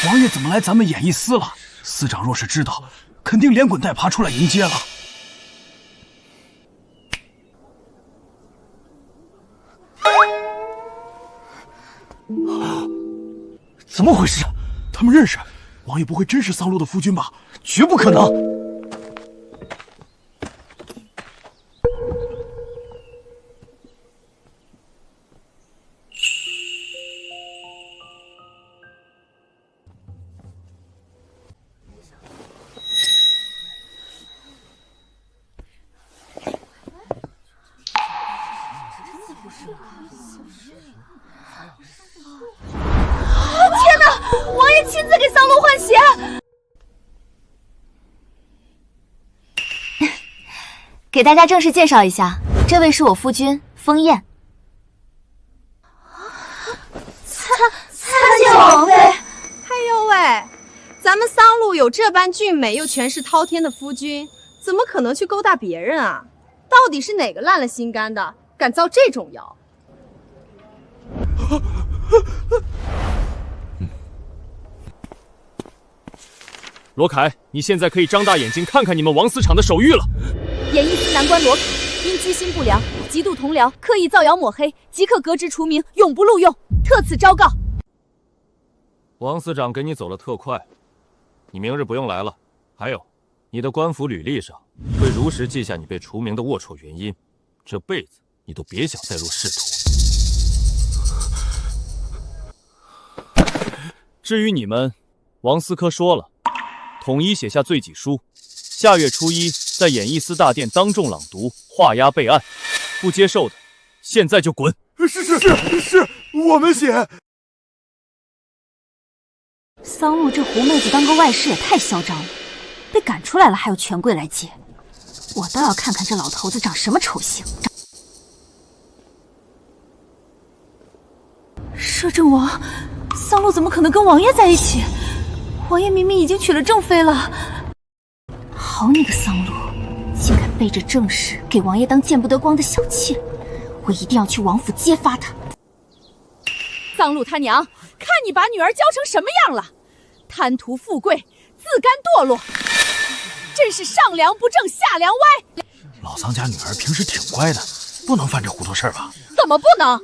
王爷怎么来咱们演艺司了？司长若是知道，肯定连滚带爬出来迎接了。怎么回事？他们认识？王爷不会真是桑露的夫君吧？绝不可能！天哪！王爷亲自给桑露换鞋。给大家正式介绍一下，这位是我夫君风燕。参见王妃。哎呦喂，咱们桑露有这般俊美又权势滔天的夫君，怎么可能去勾搭别人啊？到底是哪个烂了心肝的，敢造这种谣？罗凯，你现在可以张大眼睛看看你们王司场的手谕了。演艺司男官罗凯因居心不良，极度同僚，刻意造谣抹黑，即刻革职除名，永不录用，特此昭告。王司长给你走了特快，你明日不用来了。还有，你的官府履历上会如实记下你被除名的龌龊原因，这辈子你都别想再入仕途。至于你们，王司科说了，统一写下罪己书，下月初1在演艺司大殿当众朗读，画押备案。不接受的，现在就滚！是，我们写。桑露这狐妹子当个外室也太嚣张了，被赶出来了还有权贵来接，我倒要看看这老头子长什么丑性。摄政王，桑露怎么可能跟王爷在一起？王爷明明已经娶了正妃了。好你个桑露，竟敢背着正室给王爷当见不得光的小妾，我一定要去王府揭发他。桑露他娘，看你把女儿教成什么样了！贪图富贵，自甘堕落，真是上梁不正下梁歪。老桑家女儿平时挺乖的，不能犯这糊涂事儿吧？怎么不能？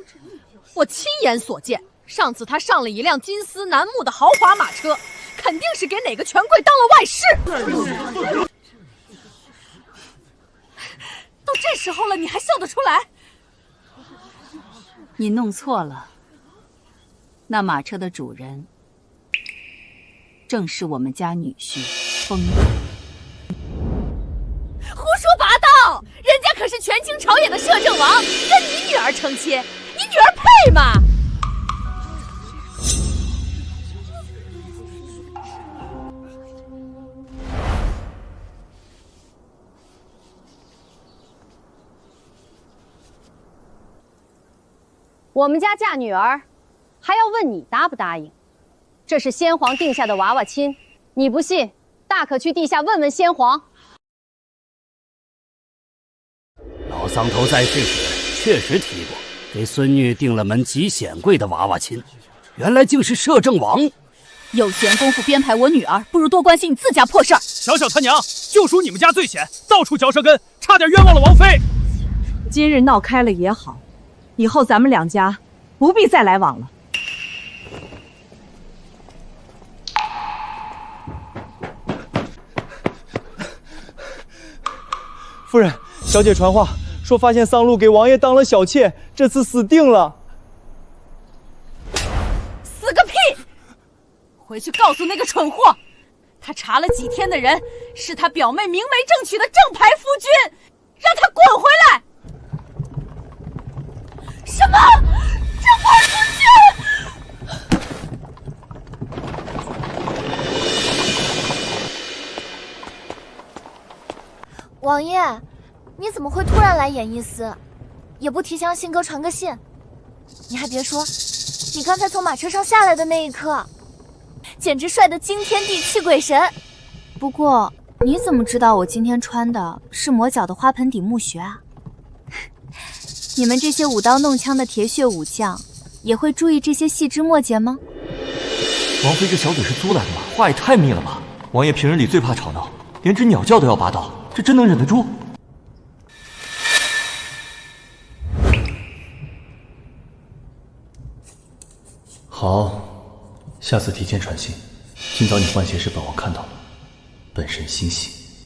我亲眼所见，上次她上了一辆金丝楠木的豪华马车，肯定是给哪个权贵当了外室。都这时候了，你还笑得出来？你弄错了，那马车的主人正是我们家女婿风燕。胡说八道！人家可是权倾朝野的摄政王，跟你女儿成亲，你女儿配吗？我们家嫁女儿，还要问你答不答应？这是先皇定下的娃娃亲，你不信，大可去地下问问先皇。老桑头在世时确实提过，给孙女定了门极显贵的娃娃亲，原来竟是摄政王。有闲工夫编排我女儿，不如多关心你自家破事儿。小小他娘，就属你们家最险，到处嚼舌根，差点冤枉了王妃。今日闹开了也好，以后咱们两家不必再来往了。夫人，小姐传话说发现桑露给王爷当了小妾，这次死定了。死个屁！回去告诉那个蠢货，他查了几天的人是他表妹明媒正娶的正牌夫君，让他滚回来！什么？正牌夫君？王爷，你怎么会突然来演艺司？也不提前信哥传个信。你还别说，你刚才从马车上下来的那一刻，简直帅得惊天地泣鬼神。不过你怎么知道我今天穿的是磨脚的花盆底木靴啊？你们这些舞刀弄枪的铁血武将，也会注意这些细枝末节吗？王妃这小嘴是租来的吗？话也太密了吧！王爷平日里最怕吵闹，连只鸟叫都要拔刀，这真能忍得住？好，下次提前传信。今早你换鞋时，本王看到了，本神欣喜。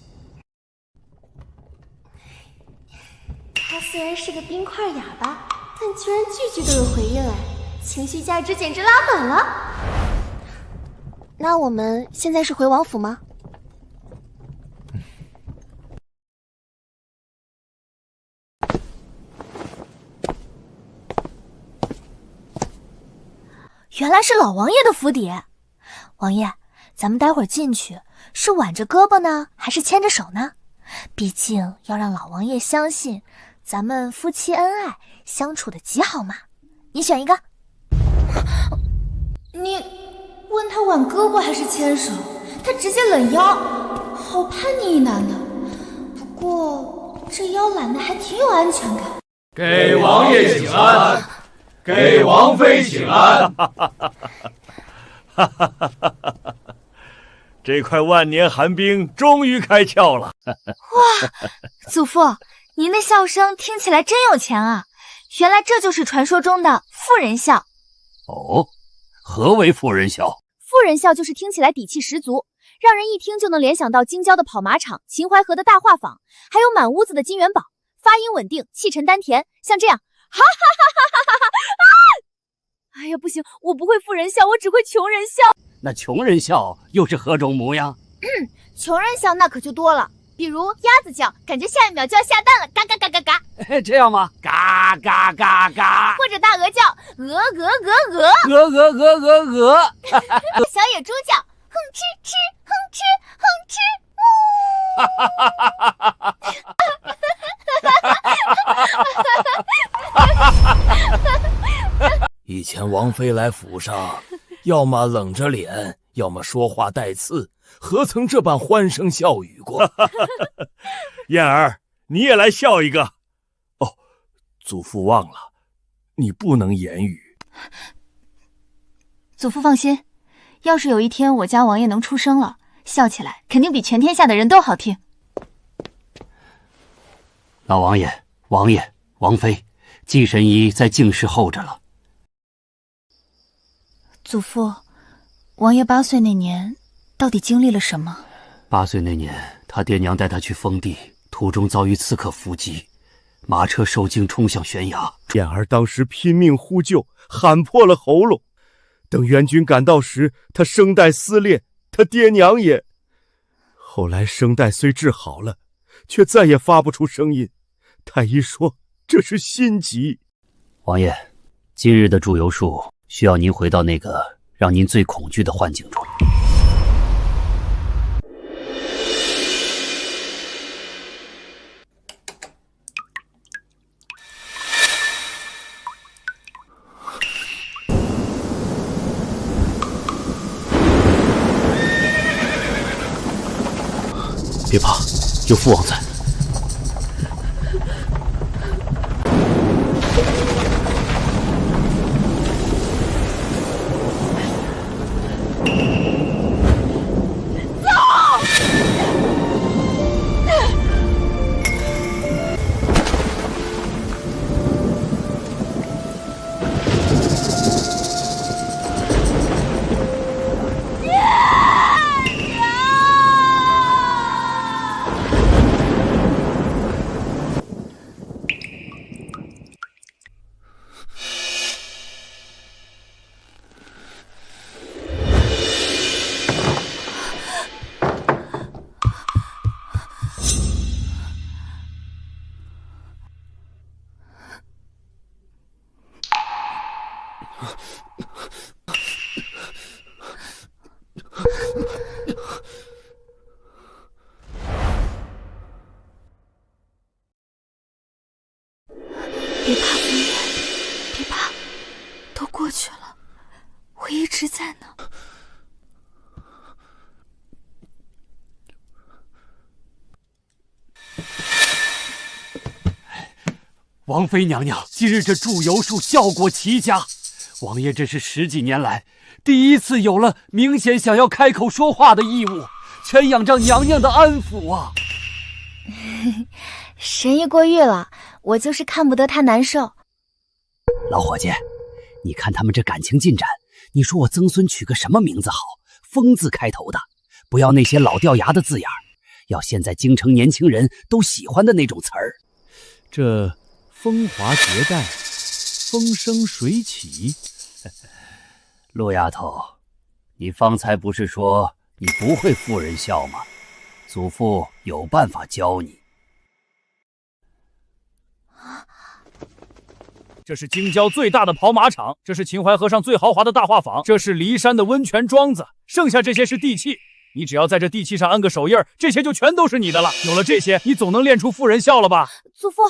他虽然是个冰块哑巴，但居然句句都有回应哎，情绪价值简直拉满了。那我们现在是回王府吗？原来是老王爷的府邸。王爷，咱们待会儿进去是挽着胳膊呢，还是牵着手呢？毕竟要让老王爷相信咱们夫妻恩爱，相处的极好嘛。你选一个。你问他挽胳膊还是牵手，他直接冷腰，好叛逆一男的。不过这腰揽的还挺有安全感。给王爷请安，给王妃请安。这块万年寒冰终于开窍了。哇，祖父，您的笑声听起来真有钱啊！原来这就是传说中的妇人笑。哦，何为妇人笑？妇人笑就是听起来底气十足，让人一听就能联想到京郊的跑马场、秦淮河的大画舫，还有满屋子的金元宝，发音稳定，气沉丹田，像这样，哈哈哈哈哈哈啊！哎呀，不行，我不会妇人笑，我只会穷人笑。那穷人笑又是何种模样？穷人笑那可就多了，比如鸭子叫，感觉下一秒就要下蛋了，嘎嘎嘎嘎嘎。这样吗？嘎嘎嘎嘎。或者大鹅叫，鹅鹅鹅鹅。鹅鹅鹅鹅鹅。小野猪叫，哼哧哧，哼哧哼哧，呜。哈哈哈哈哈哈！以前王妃来府上，要么冷着脸，要么说话带刺，何曾这般欢声笑语过？燕儿，你也来笑一个。哦，祖父忘了，你不能言语。祖父放心，要是有一天我家王爷能出声了，笑起来肯定比全天下的人都好听。老王爷、王爷、王妃，季神医在静室候着了。祖父，王爷8岁那年到底经历了什么？8岁那年，他爹娘带他去封地，途中遭遇刺客伏击，马车受惊冲向悬崖。燕儿当时拼命呼救，喊破了喉咙。等援军赶到时，他声带撕裂，他爹娘也……后来声带虽治好了，却再也发不出声音。太医说这是心疾。王爷，今日的祝由术需要您回到那个让您最恐惧的幻境中。别怕，有父王在。王妃娘娘今日这祝由术效果奇佳，王爷这是10几年来第一次有了明显想要开口说话的义务，全仰仗娘娘的安抚啊！神医过誉了，我就是看不得他难受。老伙计，你看他们这感情进展，你说我曾孙取个什么名字好？风字开头的，不要那些老掉牙的字眼儿，要现在京城年轻人都喜欢的那种词儿。这风华绝代，风生水起。陆丫头，你方才不是说你不会妇人笑吗？祖父有办法教你。这是京郊最大的跑马场，这是秦淮河上最豪华的大画舫，这是骊山的温泉庄子，剩下这些是地契。你只要在这地契上安个手印，这些就全都是你的了。有了这些，你总能练出妇人笑了吧？祖父，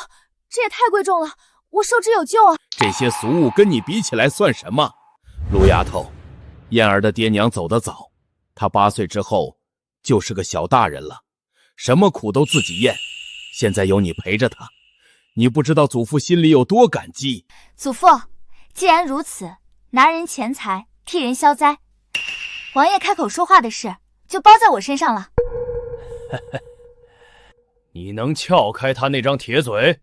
这也太贵重了，我受之有救啊！这些俗物跟你比起来算什么？陆丫头，燕儿的爹娘走得早，她8岁之后就是个小大人了，什么苦都自己咽。现在有你陪着她，你不知道祖父心里有多感激。祖父，既然如此，拿人钱财，替人消灾，王爷开口说话的事就包在我身上了。你能撬开他那张铁嘴？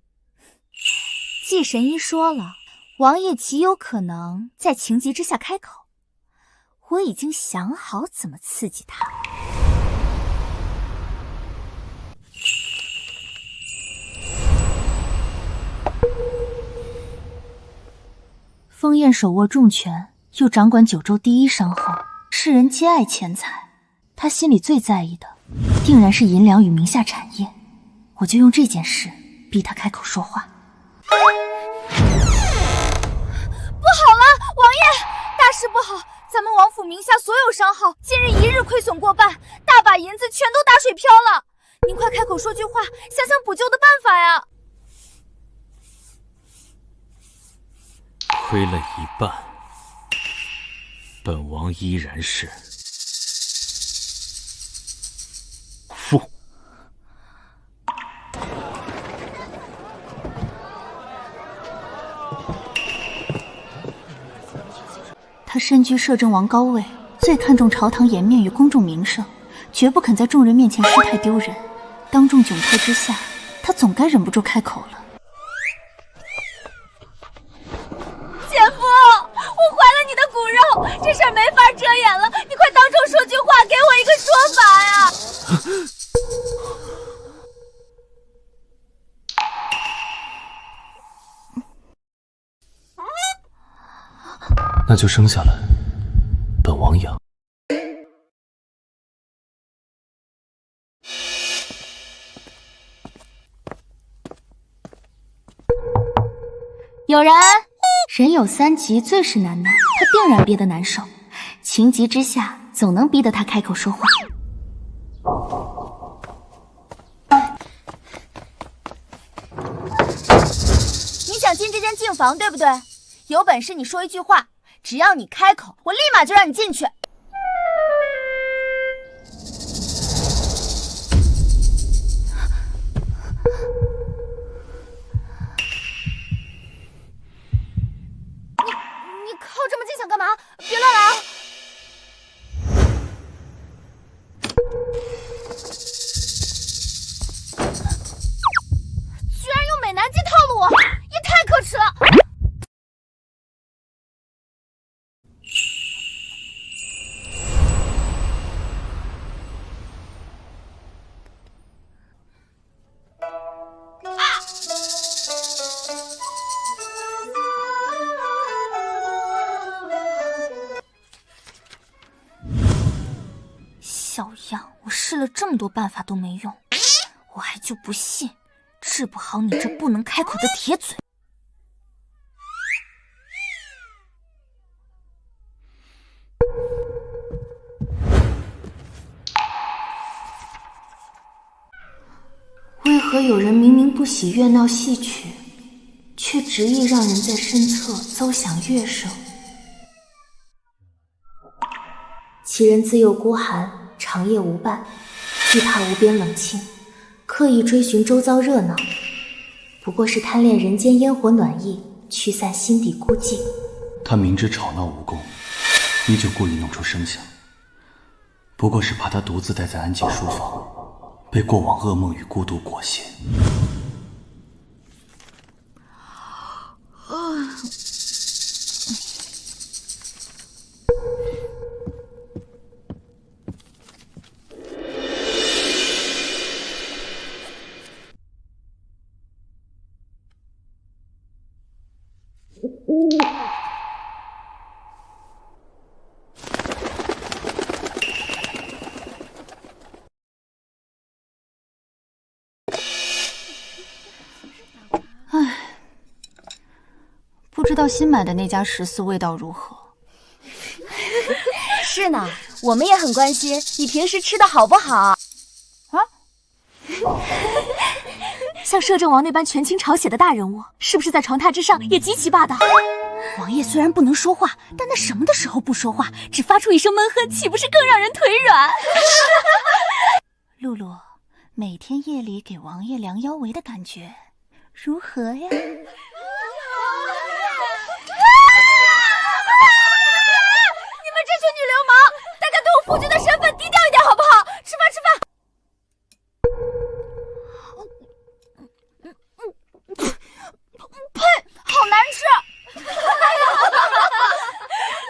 既神医说了，王爷极有可能在情急之下开口，我已经想好怎么刺激他。风燕手握重权，又掌管9州第一商后，世人皆爱钱财，他心里最在意的定然是银两与名下产业。我就用这件事逼他开口说话。不好了，王爷，大事不好！咱们王府名下所有商号今日1日亏损过半，大把银子全都打水漂了。您快开口说句话，想想补救的办法呀！亏了一半，本王依然是负。他身居摄政王高位，最看重朝堂颜面与公众名声，绝不肯在众人面前失态丢人。当众窘迫之下，他总该忍不住开口了。姐夫，我怀了你的骨肉，这事儿没法遮掩了，你快当众说句话，给我一个说法呀！那就生下来，本王养。有人，人有3急，最是难耐，他定然憋得难受，情急之下，总能逼得他开口说话。你想进这间净房，对不对？有本事你说一句话，只要你开口，我立马就让你进去。你靠这么近想干嘛？别乱来啊！居然用美男计套路我，也太可耻了！小样，我试了这么多办法都没用，我还就不信治不好你这不能开口的铁嘴。为何有人明明不喜乐闹戏曲，却执意让人在身侧奏响乐声？其人自幼孤寒，长夜无伴，惧怕无边冷清，刻意追寻周遭热闹，不过是贪恋人间烟火暖意，驱散心底孤寂。他明知吵闹无功，依旧故意弄出声响，不过是怕他独自待在安静书房，被过往噩梦与孤独裹挟。唉，不知道新买的那家食肆味道如何？是呢，我们也很关心你平时吃的好不好啊。像摄政王那般权倾朝野的大人物，是不是在床榻之上也极其霸道？王爷虽然不能说话，但他什么的时候不说话，只发出一声闷哼，岂不是更让人腿软？露露，每天夜里给王爷量腰围的感觉如何呀？你们这群女流氓，大家对我夫君的身份低调一点好不好？吃饭吃饭。呸，好难吃！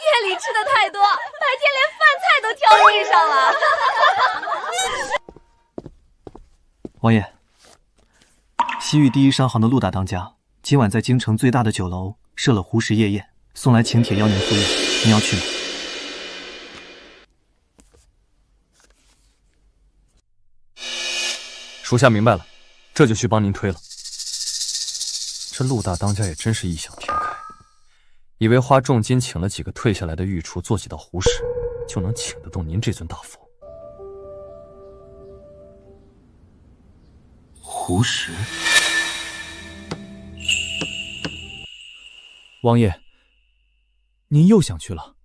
夜里吃的太多，白天连饭菜都挑地上了。王爷，西域第一商行的陆大当家今晚在京城最大的酒楼设了胡食夜宴，送来请帖邀您赴宴，您要去吗？属下明白了，这就去帮您推了。这陆大当家也真是异想天开，以为花重金请了几个退下来的御厨做几道胡食，就能请得动您这尊大佛。胡食？王爷，您又想去了？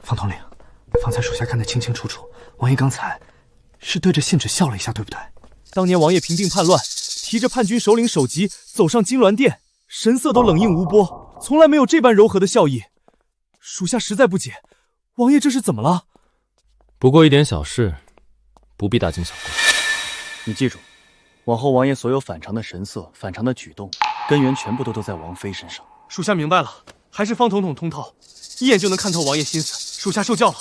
方统领，方才属下看得清清楚楚，王爷刚才是对着信纸笑了一下，对不对？当年王爷平定叛乱，提着叛军首领首级走上金銮殿，神色都冷硬无波，从来没有这般柔和的笑意。属下实在不解，王爷这是怎么了？不过一点小事，不必大惊小怪。你记住，往后王爷所有反常的神色、反常的举动，根源全部都在王妃身上。属下明白了，还是方统统通透，一眼就能看透王爷心思。属下受教了。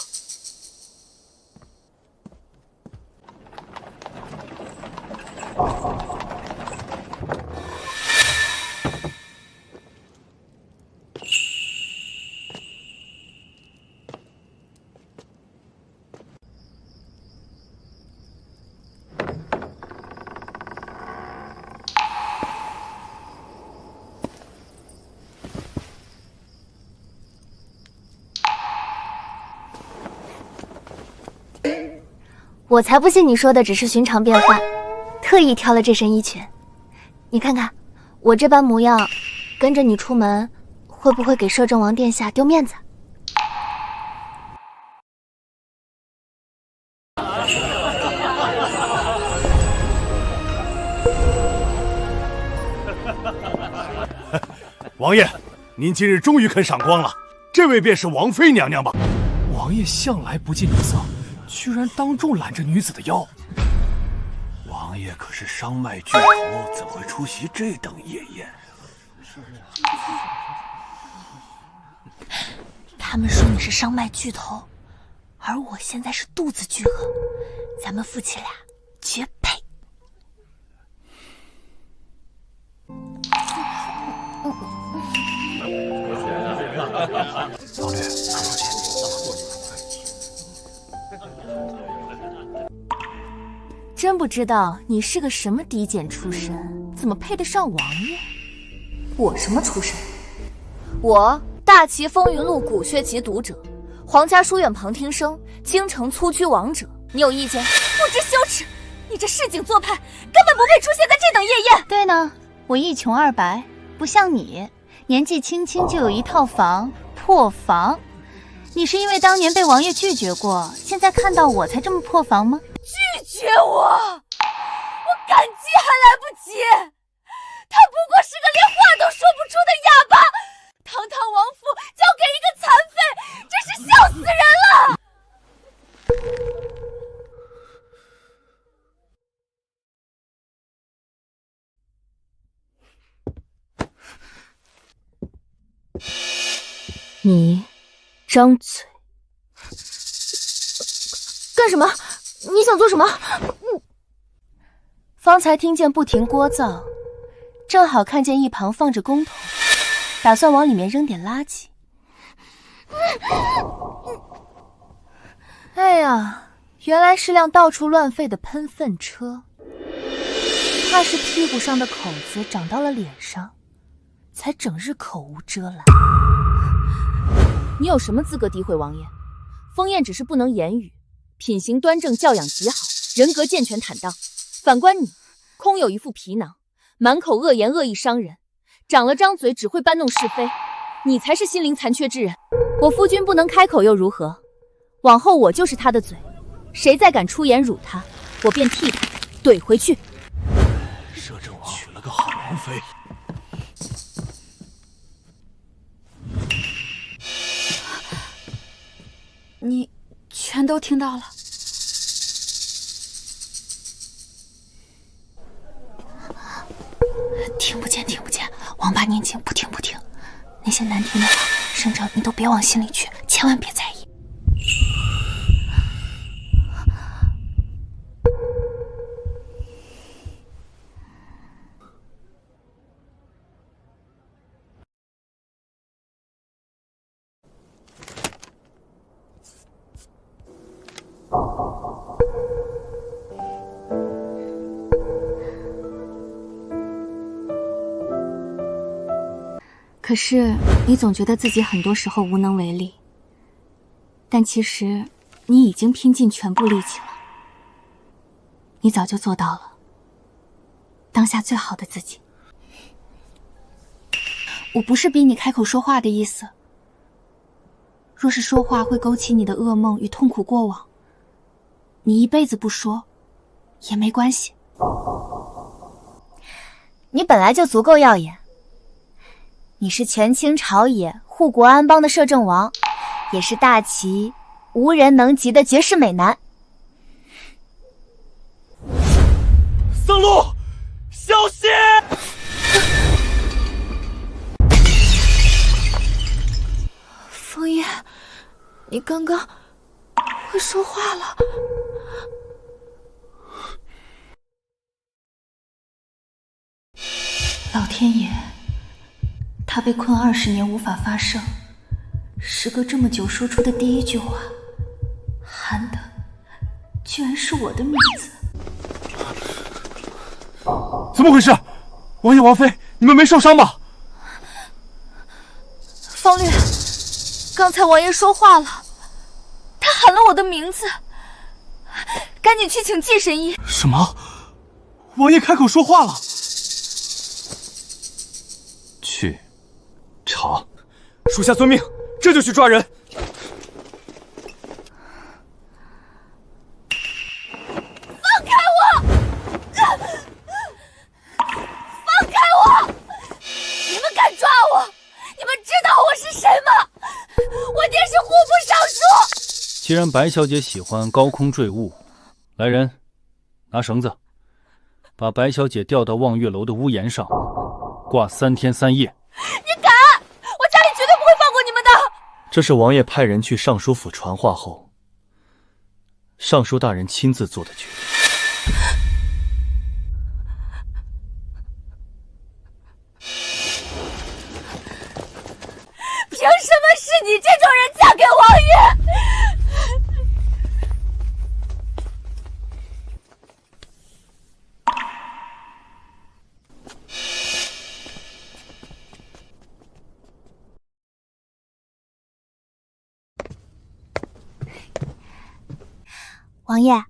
我才不信你说的只是寻常便饭，特意挑了这身衣裙。你看看，我这般模样，跟着你出门，会不会给摄政王殿下丢面子？王爷，您今日终于肯赏光了，这位便是王妃娘娘吧？王爷向来不近女色，居然当众揽着女子的腰。王爷可是商脉巨头，怎会出席这等夜宴？他们说你是商脉巨头，而我现在是肚子巨鳄，咱们夫妻俩绝配。老略，书记。真不知道你是个什么嫡简出身，怎么配得上王爷？我什么出身？我大齐风云录古血奇读者，皇家书院旁听生，京城粗居王者。你有意见？不知羞耻！你这市井做派，根本不配出现在这等夜宴。对呢，我一穷二白，不像你，年纪轻轻就有一套房，破房。你是因为当年被王爷拒绝过，现在看到我才这么破房吗？拒绝我感激还来不及。他不过是个连话都说不出的哑巴，堂堂王府交给一个残废，真是笑死人了。你张嘴干什么？你想做什么？方才听见不停聒噪，正好看见一旁放着公桶，打算往里面扔点垃圾。哎呀，原来是辆到处乱废的喷粪车，怕是屁股上的口子长到了脸上，才整日口无遮拦。你有什么资格诋毁王爷？风燕只是不能言语，品行端正，教养极好，人格健全坦荡。反观你，空有一副皮囊，满口恶言，恶意伤人，长了张嘴只会搬弄是非，你才是心灵残缺之人。我夫君不能开口又如何？往后我就是他的嘴，谁再敢出言辱他，我便替他怼回去。摄政王娶了个好王妃。你全都听到了。听不见，听不见，王八念经，不听不听。那些难听的话，省着你都别往心里去，千万别在意。可是你总觉得自己很多时候无能为力，但其实你已经拼尽全部力气了。你早就做到了当下最好的自己。我不是逼你开口说话的意思，若是说话会勾起你的噩梦与痛苦过往，你一辈子不说也没关系。你本来就足够耀眼，你是权倾朝野、护国安邦的摄政王，也是大齐无人能及的绝世美男。僧路，小心！枫叶，你刚刚会说话了。老天爷，他被困20年无法发声，时隔这么久说出的第一句话，喊的居然是我的名字。怎么回事？王爷、王妃，你们没受伤吧？方略，刚才王爷说话了，他喊了我的名字，赶紧去请季神医。什么？王爷开口说话了？去查。属下遵命，这就去抓人。放开我！放开我！你们敢抓我？你们知道我是谁吗？我爹是户部尚书。既然白小姐喜欢高空坠物，来人，拿绳子，把白小姐吊到望月楼的屋檐上，挂3天3夜。你敢！我家里绝对不会放过你们的。这是王爷派人去尚书府传话后，尚书大人亲自做的决定。凭什么你这种人嫁给王爷。王爷，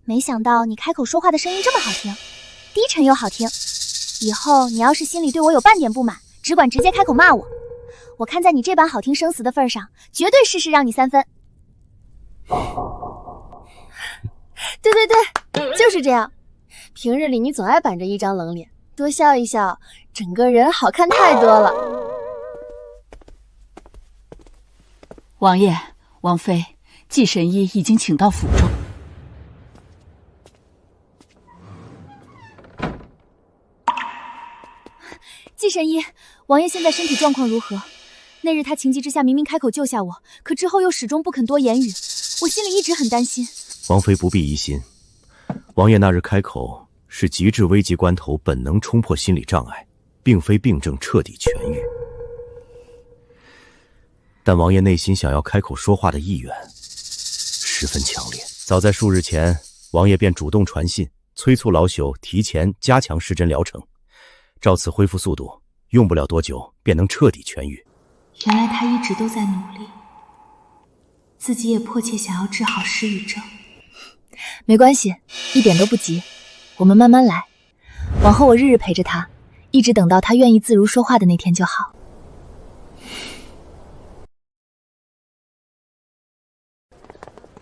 没想到你开口说话的声音这么好听，低沉又好听。以后你要是心里对我有半点不满，只管直接开口骂我。我看在你这般好听生词的份上，绝对事事让你3分。对对对，就是这样。平日里你总爱板着一张冷脸，多笑一笑，整个人好看太多了。王爷、王妃，季神医已经请到府中。季神医，王爷现在身体状况如何？那日他情急之下明明开口救下我，可之后又始终不肯多言语，我心里一直很担心。王妃不必疑心，王爷那日开口是极致危急关头本能冲破心理障碍，并非病症彻底痊愈。但王爷内心想要开口说话的意愿十分强烈。早在数日前，王爷便主动传信，催促老朽提前加强施针疗程，照此恢复速度，用不了多久便能彻底痊愈。原来他一直都在努力，自己也迫切想要治好失语症。没关系，一点都不急，我们慢慢来。往后我日日陪着他，一直等到他愿意自如说话的那天就好。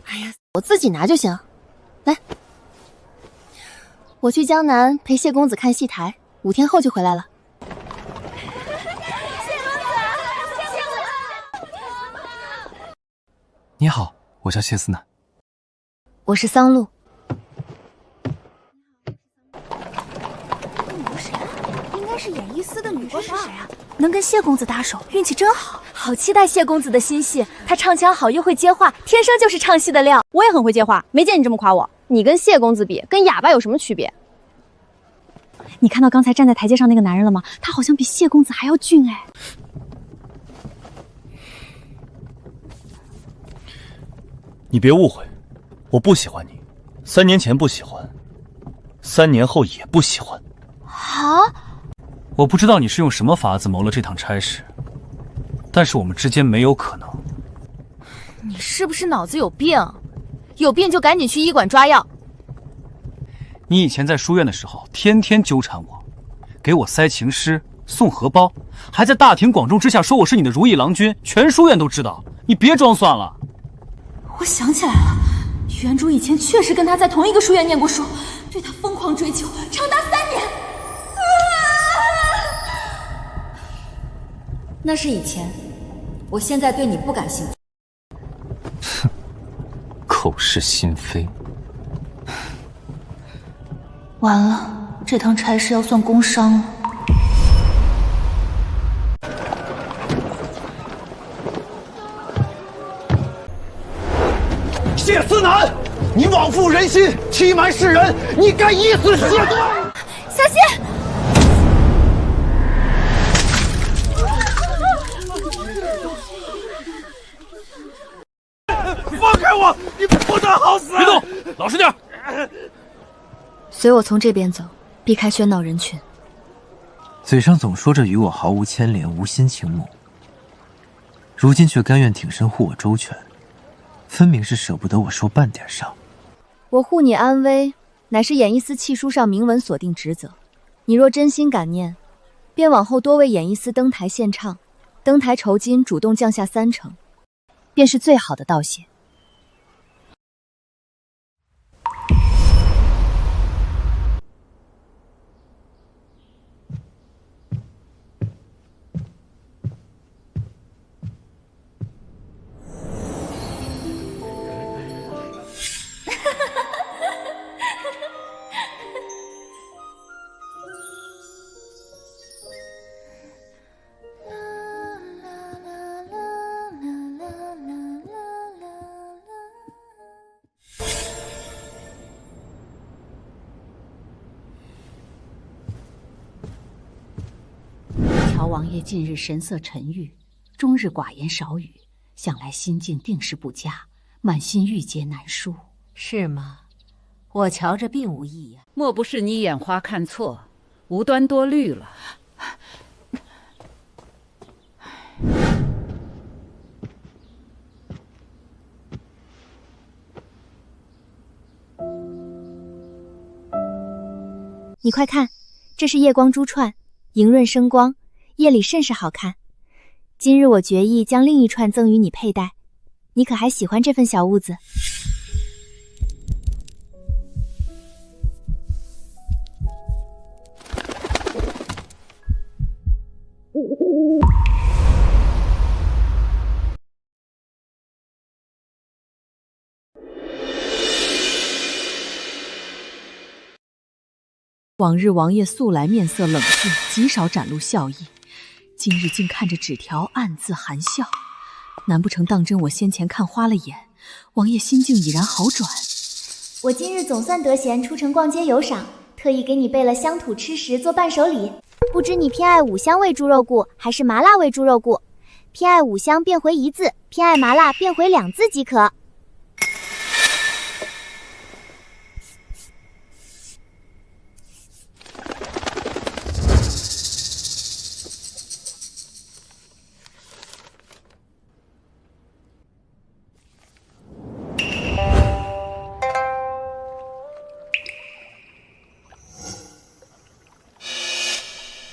哎呀，我自己拿就行。来，我去江南陪谢公子看戏台，5天后就回来了。你好，我叫谢思南。我是桑露。应该是演艺司的女官吧？谁啊？能跟谢公子搭手，运气真好。好期待谢公子的新戏，他唱腔好又会接话，天生就是唱戏的料。我也很会接话，没见你这么夸我。你跟谢公子比，跟哑巴有什么区别？你看到刚才站在台阶上那个男人了吗？他好像比谢公子还要俊哎。你别误会，我不喜欢你，3年前不喜欢，3年后也不喜欢。啊！我不知道你是用什么法子谋了这趟差事，但是我们之间没有可能。你是不是脑子有病？有病就赶紧去医馆抓药。你以前在书院的时候，天天纠缠我，给我塞情诗、送荷包，还在大庭广众之下说我是你的如意郎君，全书院都知道。你别装蒜了。我想起来了，原主以前确实跟他在同一个书院念过书，对他疯狂追求，长达3年。那是以前，我现在对你不感兴趣。哼，口是心非。完了，这趟差事要算工伤了。谢思南，你枉负人心，欺瞒世人，你该以死谢罪！小心！放开我！你不得好死！别动，老实点。随我从这边走，避开喧闹人群。嘴上总说着与我毫无牵连，无心情谋，如今却甘愿挺身护我周全，分明是舍不得我受半点伤。我护你安危，乃是演艺司契书上明文所定职责。你若真心感念，便往后多为演艺司登台献唱，登台酬金主动降下3成，便是最好的道谢。乔王爷近日神色沉郁，终日寡言少语，想来心境定是不佳，满心郁结难舒。是吗？我瞧着并无异样。莫不是你眼花看错，无端多虑了？你快看，这是夜光珠串，莹润生光，夜里甚是好看。今日我决意将另一串赠与你佩戴，你可还喜欢这份小物子？往日王爷素来面色冷峻，极少展露笑意，今日竟看着纸条暗自含笑。难不成当真我先前看花了眼，王爷心境已然好转？我今日总算得闲出城逛街游赏，特意给你备了乡土吃食做伴手礼。不知你偏爱五香味猪肉骨还是麻辣味猪肉骨？偏爱五香变回1字，偏爱麻辣变回2字即可。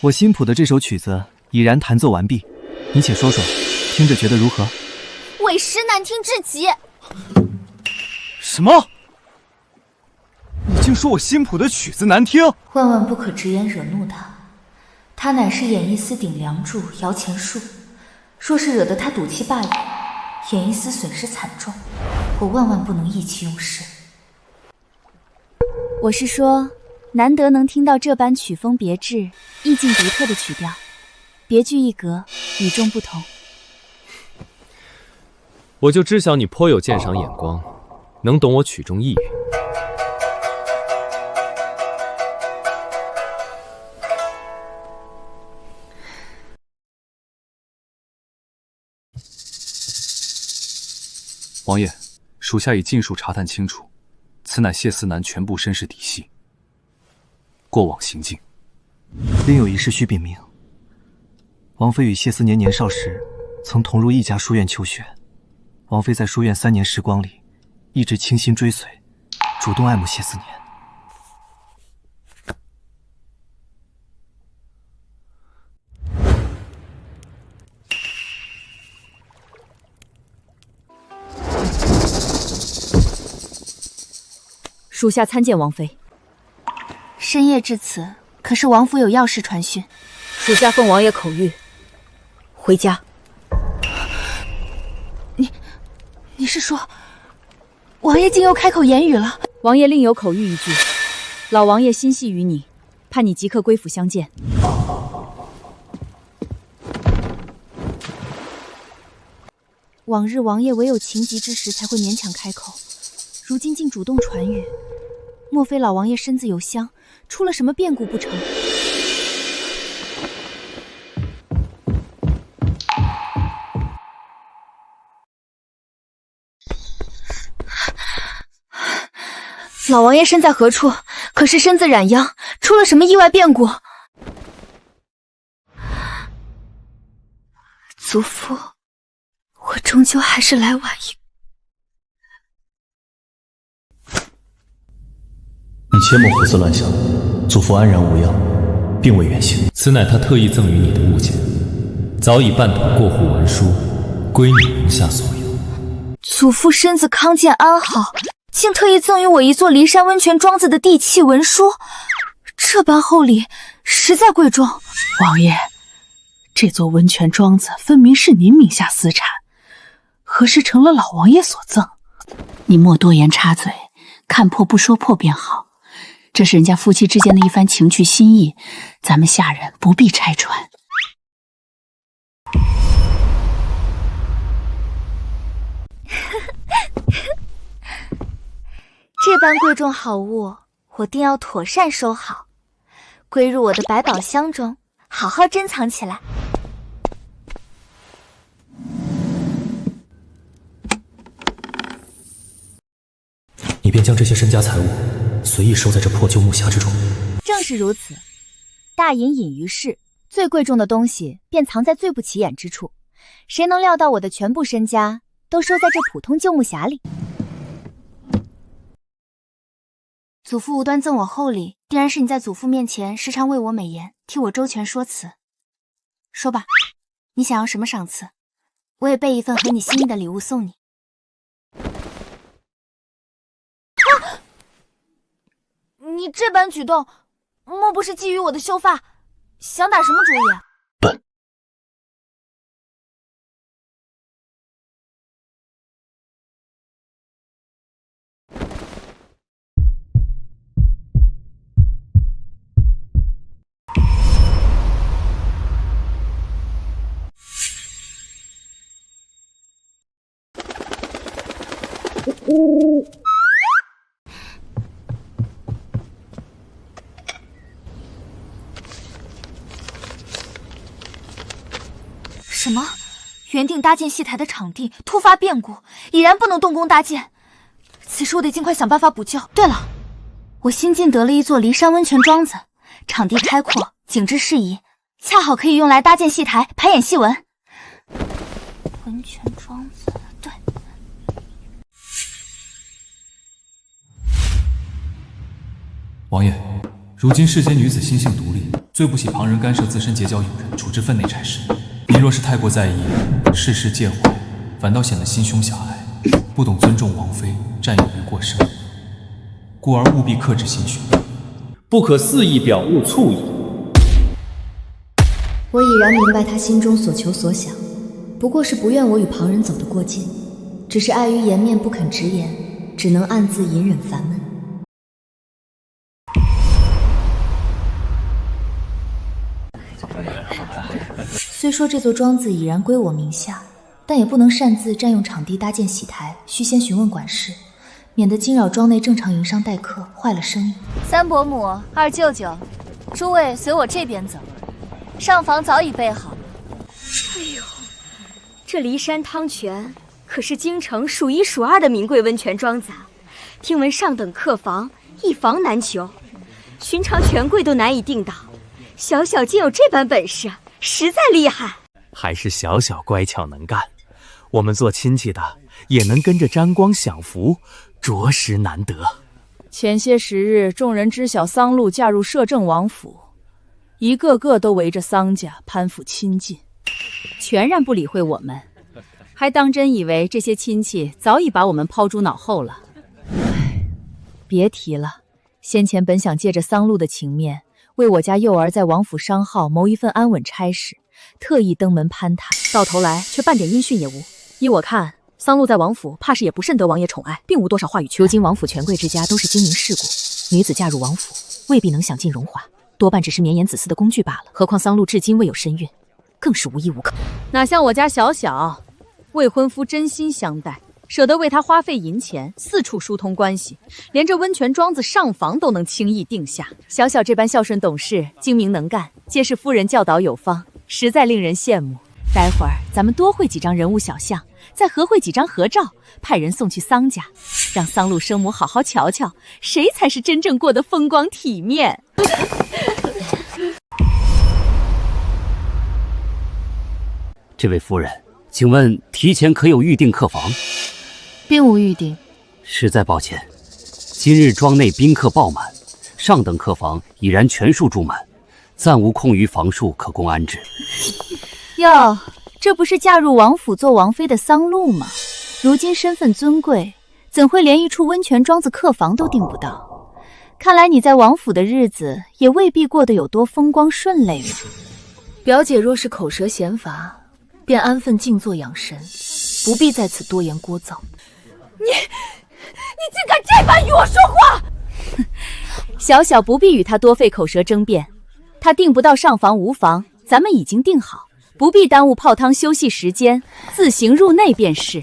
我新谱的这首曲子已然弹奏完毕，你且说说，听着觉得如何？委实难听至极。什么？你竟说我新谱的曲子难听？万万不可直言惹怒他，他乃是演艺司顶梁柱摇钱树，若是惹得他赌气罢了，演艺司损失惨重，我万万不能意气用事。我是说，难得能听到这般曲风别致、意境独特的曲调，别具一格，与众不同。我就知晓你颇有鉴赏眼光，能懂我曲中意蕴。王爷，属下已尽数查探清楚，此乃谢思南全部身世底细，过往行径。另有一事需禀明：王妃与谢思年年少时曾同入一家书院求学，王妃在书院3年时光里，一直倾心追随，主动爱慕谢思年。属下参见王妃。深夜至此，可是王府有要事传讯？属下奉王爷口谕，回家。你是说，王爷竟又开口言语了？王爷另有口谕一句，老王爷心系于你，盼你即刻归府相见。往日王爷唯有情急之时才会勉强开口，如今竟主动传语，莫非老王爷身子有伤，出了什么变故不成？老王爷身在何处？可是身子染殃，出了什么意外变故？祖父，我终究还是来晚一步。你切莫胡思乱想，祖父安然无恙，并未远行。此乃他特意赠予你的物件，早已半统过户文书，归你名下所有。祖父身子康健安好，竟特意赠予我一座骊山温泉庄子的地契文书，这般厚礼实在贵重。王爷，这座温泉庄子分明是您名下私产，何时成了老王爷所赠？你莫多言插嘴，看破不说破便好。这是人家夫妻之间的一番情趣心意，咱们下人不必拆穿。这般贵重好物，我定要妥善收好，归入我的百宝箱中，好好珍藏起来。便将这些身家财物随意收在这破旧木匣之中。正是如此，大隐隐于市，最贵重的东西便藏在最不起眼之处。谁能料到我的全部身家都收在这普通旧木匣里？祖父无端赠我厚礼，定然是你在祖父面前时常为我美言，替我周全说辞。说吧，你想要什么赏赐？我也备一份合你心意的礼物送你。你这般举动，莫不是觊觎我的秀发，想打什么主意？笨！什么？原定搭建戏台的场地突发变故，已然不能动工搭建。此时我得尽快想办法补救。对了，我新进得了一座骊山温泉庄子，场地开阔，景致适宜，恰好可以用来搭建戏台，排演戏文。温泉庄子，对。王爷，如今世间女子心性独立，最不喜旁人干涉自身结交友人，处置分内差事。您若是太过在意，事事介怀，反倒显得心胸狭隘，不懂尊重王妃，占有欲过深，故而务必克制心胸，不可肆意表露醋意。我已然明白他心中所求所想，不过是不愿我与旁人走得过近，只是碍于颜面不肯直言，只能暗自隐忍烦闷。虽说这座庄子已然归我名下，但也不能擅自占用场地搭建喜台，须先询问管事，免得惊扰庄内正常营商待客，坏了生意。三伯母、二舅舅，诸位随我这边走，上房早已备好。哎呦，这骊山汤泉可是京城数一数二的名贵温泉庄子啊！听闻上等客房一房难求，寻常权贵都难以订到，小小竟有这般本事，实在厉害。还是小小乖巧能干，我们做亲戚的也能跟着沾光享福，着实难得。前些时日，众人知晓桑露嫁入摄政王府，一个个都围着桑家攀附亲近，全然不理会我们，还当真以为这些亲戚早已把我们抛诸脑后了。别提了，先前本想借着桑露的情面，为我家幼儿在王府商号谋一份安稳差事，特意登门攀谈，到头来却半点音讯也无。依我看，桑露在王府怕是也不甚得王爷宠爱，并无多少话语权。如今王府权贵之家都是经营世故，女子嫁入王府未必能享尽荣华，多半只是绵延子嗣的工具罢了。何况桑露至今未有身孕，更是无依无靠。哪像我家小小，未婚夫真心相待，舍得为他花费银钱，四处疏通关系，连这温泉庄子上房都能轻易定下。小小这般孝顺懂事、精明能干，皆是夫人教导有方，实在令人羡慕。待会儿咱们多绘几张人物小像，再合绘几张合照，派人送去桑家，让桑露生母好好瞧瞧，谁才是真正过得风光体面。这位夫人，请问提前可有预定客房？并无预定。实在抱歉，今日庄内宾客爆满，上等客房已然全数住满，暂无空余房数可供安置。哟，这不是嫁入王府做王妃的桑露吗？如今身份尊贵，怎会连一处温泉庄子客房都订不到？看来你在王府的日子也未必过得有多风光顺累嘛。表姐若是口舌闲乏，便安分静坐养神，不必在此多言聒噪。你竟敢这般与我说话！小小不必与他多费口舌争辩，他订不到上房无妨，咱们已经订好，不必耽误泡汤休息时间，自行入内便是。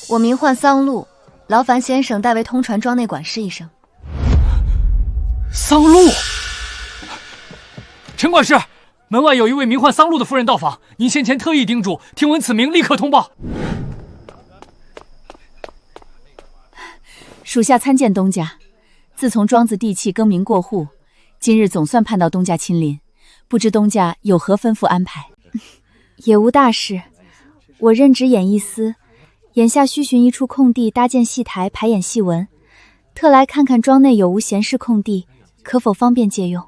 我名唤桑露，劳烦先生代为通传庄内管事一声。桑露，陈管事，门外有一位名唤桑露的夫人到访，您先前特意叮嘱，听闻此名立刻通报。属下参见东家。自从庄子地契更名过户，今日总算盼到东家亲临，不知东家有何吩咐安排？也无大事，我任职演艺司，眼下需寻一处空地搭建戏台排演戏文，特来看看庄内有无闲适空地，可否方便借用？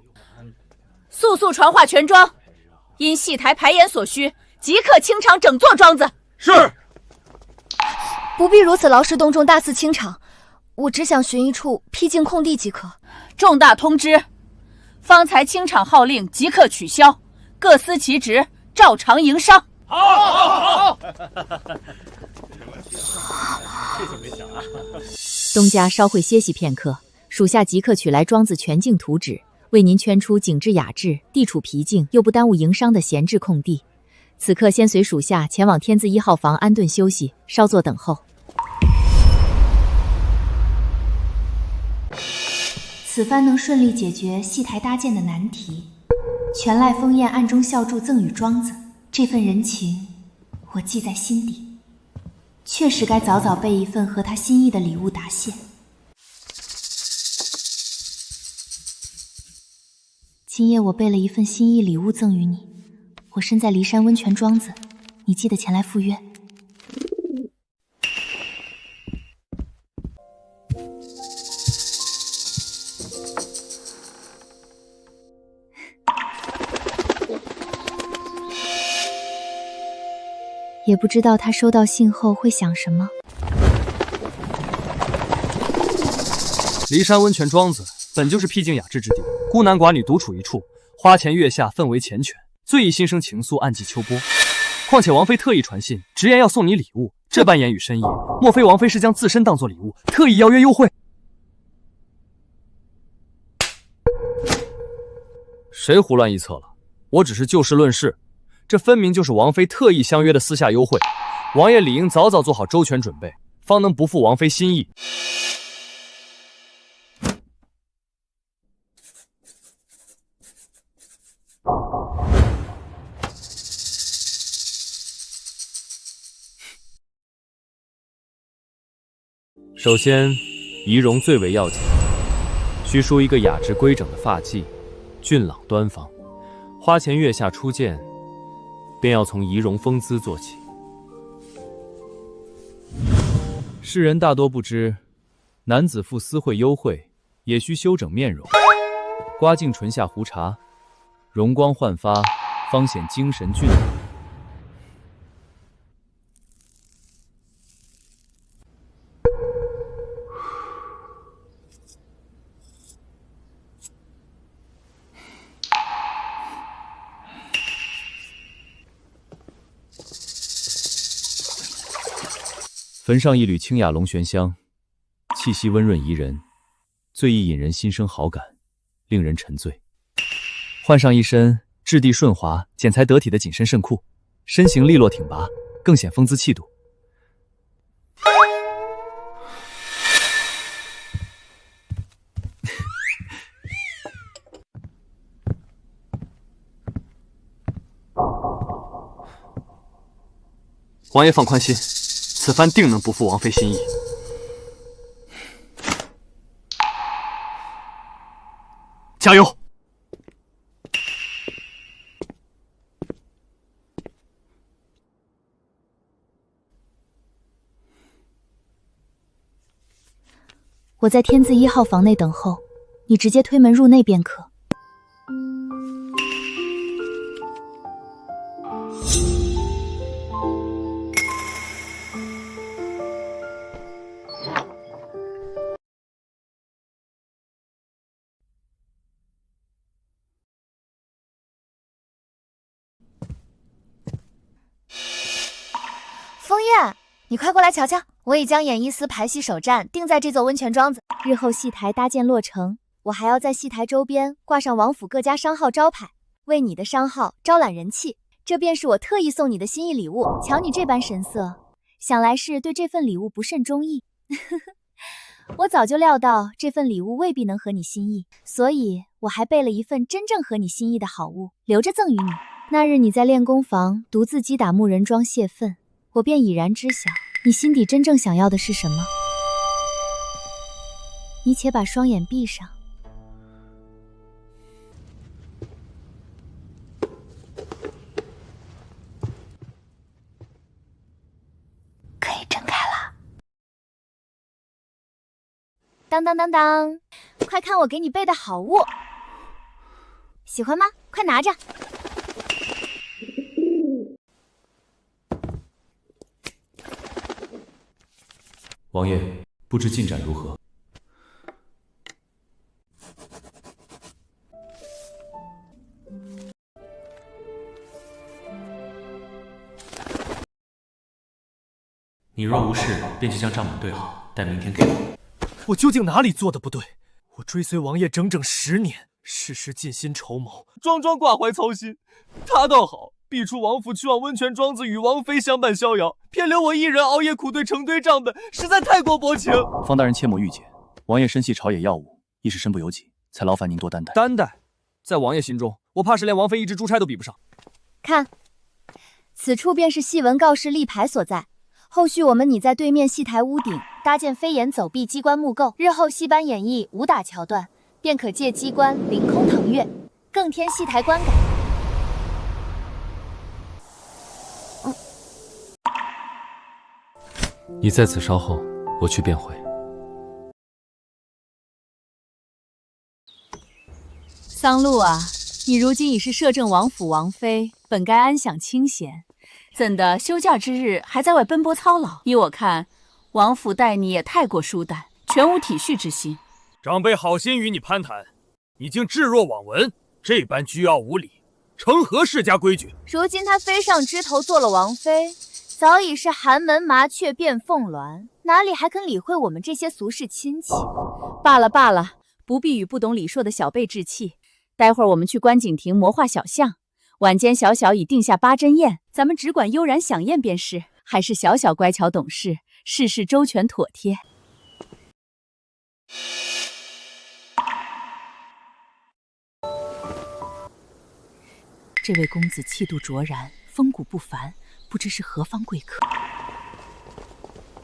速速传话全庄，因戏台排演所需，即刻清场整座庄子。是。不必如此劳师动众，大肆清场。我只想寻一处僻静空地即可。重大通知，方才清场号令即刻取消，各司其职，照常营商。好。东家稍会歇息片刻，属下即刻取来庄子全境图纸，为您圈出景致雅致、地处僻静又不耽误营商的闲置空地。此刻先随属下前往天字1号房安顿休息，稍作等候。此番能顺利解决戏台搭建的难题，全赖风燕暗中孝助赠与庄子，这份人情我记在心底，确实该早早备一份合他心意的礼物答谢。今夜我备了一份心意礼物赠与你，我身在骊山温泉庄子，你记得前来赴约。也不知道他收到信后会想什么。骊山温泉庄子本就是僻静雅致之地，孤男寡女独处一处，花前月下，氛围缱绻，最易心生情愫，暗寄秋波。况且王妃特意传信，直言要送你礼物，这般言语深意，莫非王妃是将自身当作礼物，特意邀约幽会？谁胡乱臆测了？我只是就事论事。这分明就是王妃特意相约的私下幽会，王爷理应早早做好周全准备，方能不负王妃心意。首先，仪容最为要紧，需梳一个雅致规整的发髻，俊朗端方。花前月下初见，便要从仪容风姿做起。世人大多不知，男子赴私会幽会，也需修整面容，刮净唇下胡茬，容光焕发，方显精神俊朗。焚上一缕清雅龙涎香，气息温润宜人，最易引人心生好感，令人沉醉。换上一身质地顺滑、剪裁得体的紧身衬裤，身形利落挺拔，更显风姿气度。王爷放宽心，此番定能不负王妃心意。加油！我在天字1号房内等候，你直接推门入内便可。枫叶，你快过来瞧瞧，我已将演艺司排戏首站定在这座温泉庄子。日后戏台搭建落成，我还要在戏台周边挂上王府各家商号招牌，为你的商号招揽人气。这便是我特意送你的心意礼物。瞧你这般神色，想来是对这份礼物不甚中意。我早就料到这份礼物未必能合你心意，所以我还备了一份真正合你心意的好物，留着赠与你。那日你在练功房独自击打木人桩泄愤，我便已然知晓你心底真正想要的是什么。你且把双眼闭上。可以睁开了。当当当当，快看我给你备的好物，喜欢吗？快拿着。王爷，不知进展如何？你若无事，便去将账本对好，待明天给我。我究竟哪里做的不对？我追随王爷整整10年，事事尽心筹谋，桩桩挂怀操心。他倒好，逼出王府去往温泉庄子与王妃相伴逍遥，偏留我一人熬夜苦对成堆账本，实在太过薄情。方大人切莫郁结，王爷深系朝野要务，亦是身不由己，才劳烦您多担待。担待，在王爷心中，我怕是连王妃一支珠钗都比不上。看，此处便是戏文告示立牌所在。后续我们拟在对面戏台屋顶搭建飞檐走壁机关木构，日后戏班演绎武打桥段，便可借机关凌空腾跃，更添戏台观感。你在此稍后，我去便会。桑露啊，你如今已是摄政王府王妃，本该安享清闲。怎的休假之日还在外奔波操劳？依我看，王府待你也太过疏淡，全无体恤之心。长辈好心与你攀谈，你竟置若罔闻，这般居傲无礼，成何世家规矩？如今她飞上枝头做了王妃，早已是寒门麻雀变凤鸾，哪里还肯理会我们这些俗世亲戚？罢了罢了，不必与不懂礼数的小辈置气。待会儿我们去观景亭魔化小巷。晚间小小已定下8珍宴，咱们只管悠然享宴便是。还是小小乖巧懂事，事事周全妥帖。这位公子气度卓然，风骨不凡，不知是何方贵客。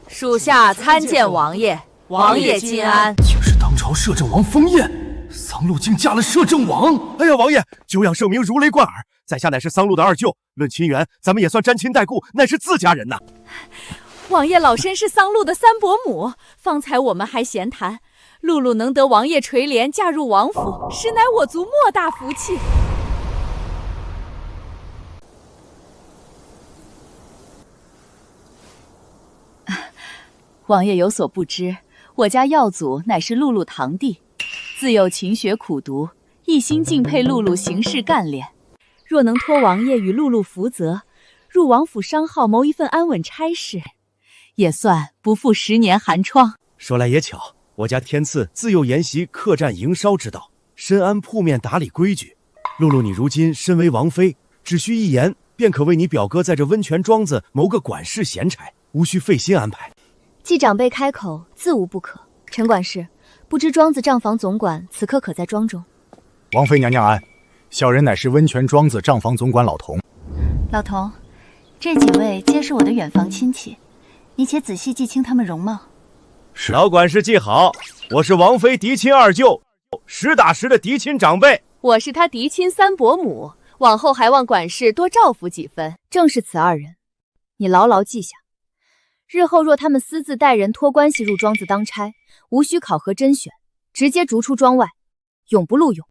属下参见王爷，王爷金安。竟是当朝摄政王封宴，桑露竟嫁了摄政王！哎呀，王爷，久仰圣明，如雷贯耳。在下乃是桑露的二舅，论亲缘，咱们也算沾亲带故，乃是自家人呐。王爷老身是桑露的三伯母，方才我们还闲谈，露露能得王爷垂怜，嫁入王府，实乃我族莫大福气。王爷有所不知，我家耀祖乃是露露堂弟，自幼勤学苦读，一心敬佩露露行事干练。若能托王爷与露露福泽，入王府商号谋一份安稳差事，也算不负10年寒窗。说来也巧，我家天赐自幼研习客栈营烧之道，深谙铺面打理规矩。露露，你如今身为王妃，只需一言，便可为你表哥在这温泉庄子谋个管事闲差，无需费心安排。既长辈开口，自无不可。陈管事，不知庄子账房总管此刻可在庄中？王妃娘娘安。小人乃是温泉庄子账房总管老童。老童，这几位皆是我的远房亲戚，你且仔细记清他们容貌。是。老管事记好，我是王妃嫡亲二舅，实打实的嫡亲长辈。我是他嫡亲三伯母，往后还望管事多照拂几分。正是此2人，你牢牢记下。日后若他们私自带人托关系入庄子当差，无需考核甄选，直接逐出庄外，永不录用。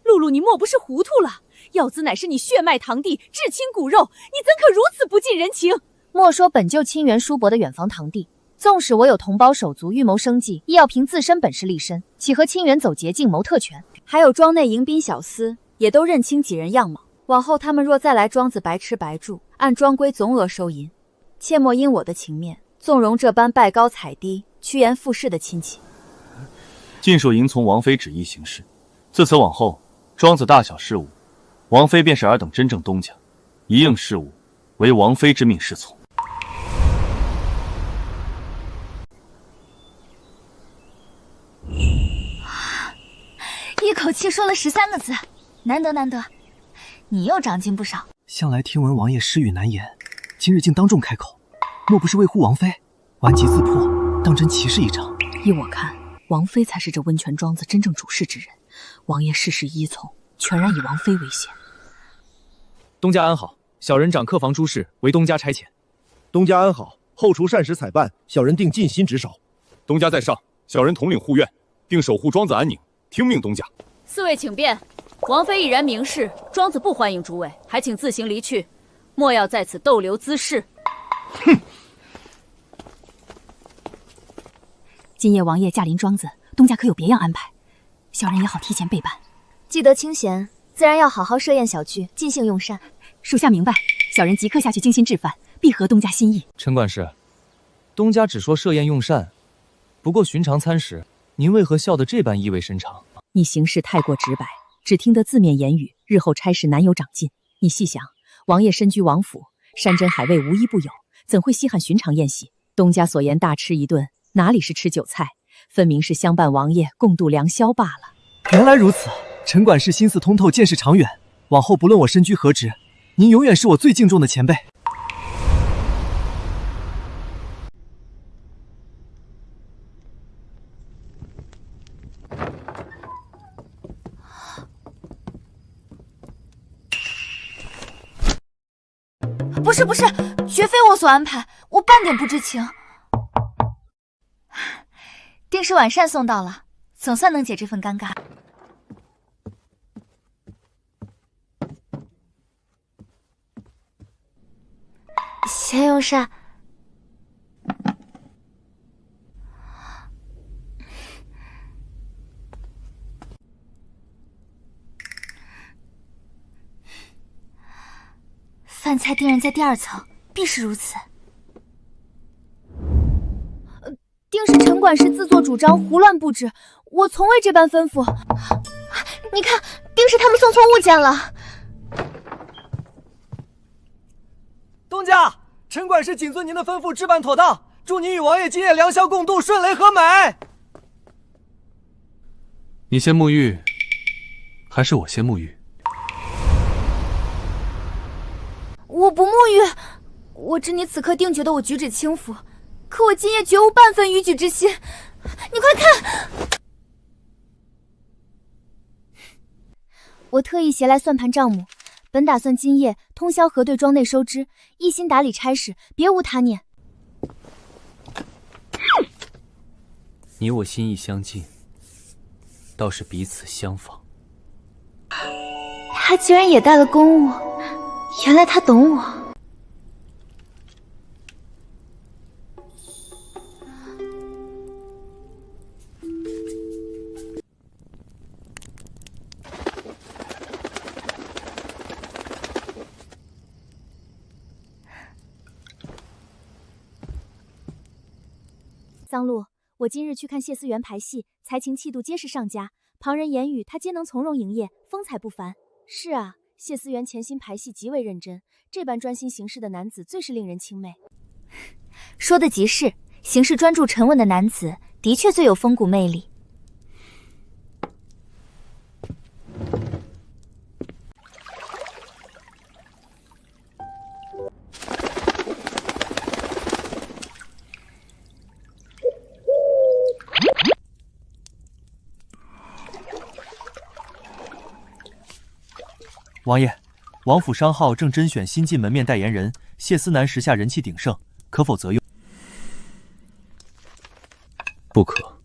露露，你莫不是糊涂了？耀子乃是你血脉堂弟，至亲骨肉，你怎可如此不近人情？莫说本就亲缘疏薄的远房堂弟，纵使我有同胞手足预谋生计，亦要凭自身本事立身，岂和亲缘走捷径谋特权？还有庄内迎宾小厮，也都认清几人样貌。往后他们若再来庄子白吃白住，按庄规总额收银，切莫因我的情面，纵容这般拜高踩低、趋炎附势的亲戚。尽数迎从王妃旨意行事。自此往后，庄子大小事务，王妃便是尔等真正东家，一应事务，唯王妃之命是从。一口气说了13个字，难得难得，你又长进不少。向来听闻王爷失语难言，今日竟当众开口，莫不是为护王妃？顽疾自破，当真奇事一场。依我看，王妃才是这温泉庄子真正主事之人，王爷事事依从，全然以王妃为先。东家安好，小人掌客房诸事，为东家差遣。东家安好，后厨膳食采办，小人定尽心职守。东家在上，小人统领护院，定守护庄子安宁，听命东家。四位请便，王妃已然明示，庄子不欢迎诸位，还请自行离去，莫要在此逗留滋事。哼！今夜王爷驾临庄子，东家可有别样安排？小人也好提前备办。既得清闲，自然要好好设宴小聚，尽兴用膳。属下明白，小人即刻下去精心置饭，必合东家心意。陈管事，东家只说设宴用膳，不过寻常餐食，您为何笑得这般意味深长？你行事太过直白，只听得字面言语，日后差事难有长进。你细想，王爷身居王府，山珍海味无一不有，怎会稀罕寻常宴席？东家所言大吃一顿，哪里是吃酒菜，分明是相伴王爷共度良宵罢了。原来如此，陈管事心思通透，见识长远。往后不论我身居何职，您永远是我最敬重的前辈。不是，绝非我所安排，我半点不知情。定时晚膳送到了，总算能解这份尴尬。先用膳。饭菜定然在第2层，必是如此。定是陈管事自作主张，胡乱布置，我从未这般吩咐。你看，定是他们送错物件了。东家，陈管事谨遵您的吩咐，置办妥当，祝您与王爷今夜良宵共度，顺雷和美。你先沐浴，还是我先沐浴？我不沐浴，我知你此刻定觉得我举止轻浮，可我今夜绝无半分逾矩之心。你快看，我特意携来算盘账目，本打算今夜通宵核对庄内收支，一心打理差事，别无他念。你我心意相近，倒是彼此相仿。他居然也带了公务，原来他懂我。桑露，我今日去看谢思源排戏，才情气度皆是上佳，旁人言语他皆能从容营业，风采不凡。是啊，谢思源潜心排戏极为认真，这般专心行事的男子最是令人钦媚。说的极是，行事专注沉稳的男子的确最有风骨魅力。王爷，王府商号正甄选新晋门面代言人，谢思南时下人气鼎盛，可否择用？不可，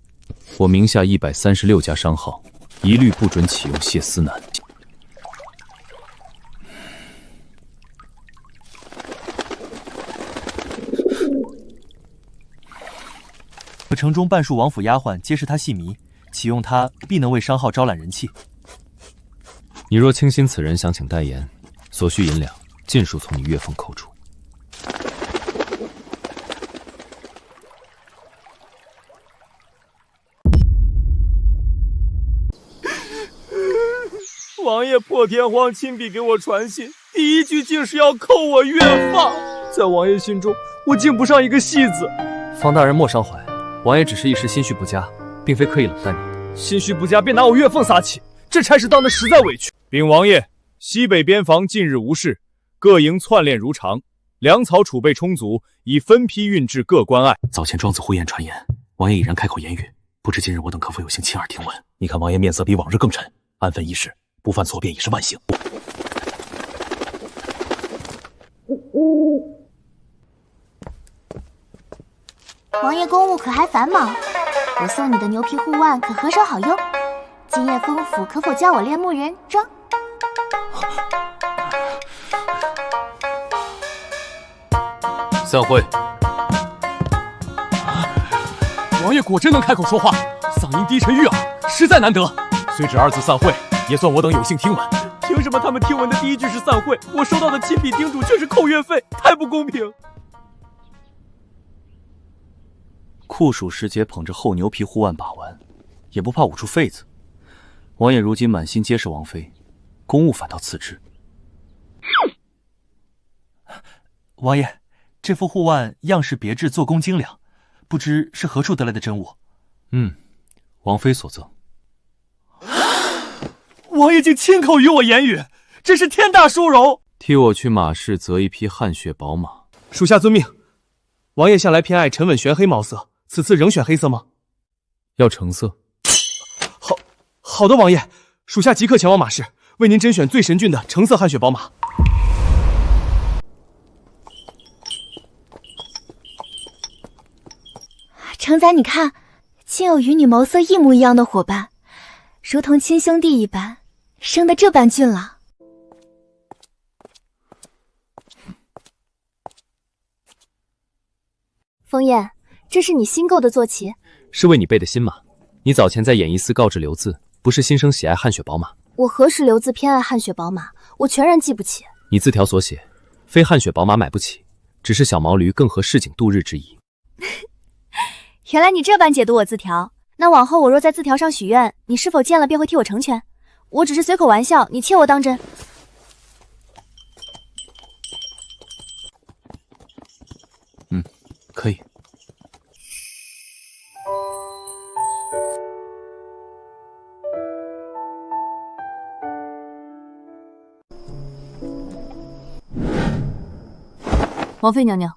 我名下136家商号，一律不准启用谢思南。可城中半数王府丫鬟皆是他戏迷，启用他必能为商号招揽人气。你若倾心此人，想请代言，所需银两尽数从你月俸扣除。王爷破天荒亲笔给我传信，第一句竟是要扣我月俸，在王爷心中，我竟不上一个戏子。方大人莫伤怀，王爷只是一时心绪不佳，并非刻意冷淡你。心绪不佳便拿我月俸撒气，这差事当得实在委屈。禀王爷，西北边防近日无事，各营窜练如常，粮草储备充足，已分批运至各关隘。早前庄子胡言传言，王爷已然开口言语，不不知今日我等可否有幸亲耳听闻？你看王爷面色比往日更沉，安分一事，不犯错便已是万幸。王爷公务可还繁忙？我送你的牛皮护腕可何手好用？今夜封府可否教我练木人桩？散会。王爷果真能开口说话，嗓音低沉悦耳，实在难得。虽只2字散会，也算我等有幸听闻。凭什么他们听闻的第一句是散会，我收到的亲笔叮嘱却是扣月费？太不公平！酷暑时节捧着厚牛皮护腕把玩，也不怕捂出痱子。王爷如今满心皆是王妃，公务反倒次之。王爷，这副护腕样式别致，做工精良，不知是何处得来的真物？王妃所赠。王爷竟亲口与我言语，真是天大殊荣！替我去马市择一匹汗血宝马。属下遵命。王爷向来偏爱沉稳玄黑毛色，此次仍选黑色吗？要橙色。好的，王爷，属下即刻前往马市，为您甄选最神骏的橙色汗血宝马。承载，你看，竟有与你眸色一模一样的伙伴，如同亲兄弟一般，生得这般俊朗。枫叶，这是你新购的坐骑？是为你备的新马。你早前在演艺司告知留字，不是心生喜爱汗血宝马？我何时留字偏爱汗血宝马？我全然记不起。你字条所写，非汗血宝马买不起，只是小毛驴更合市井度日之意。原来你这般解读我字条，那往后我若在字条上许愿，你是否见了便会替我成全？我只是随口玩笑，你切我当真？可以。王妃娘娘，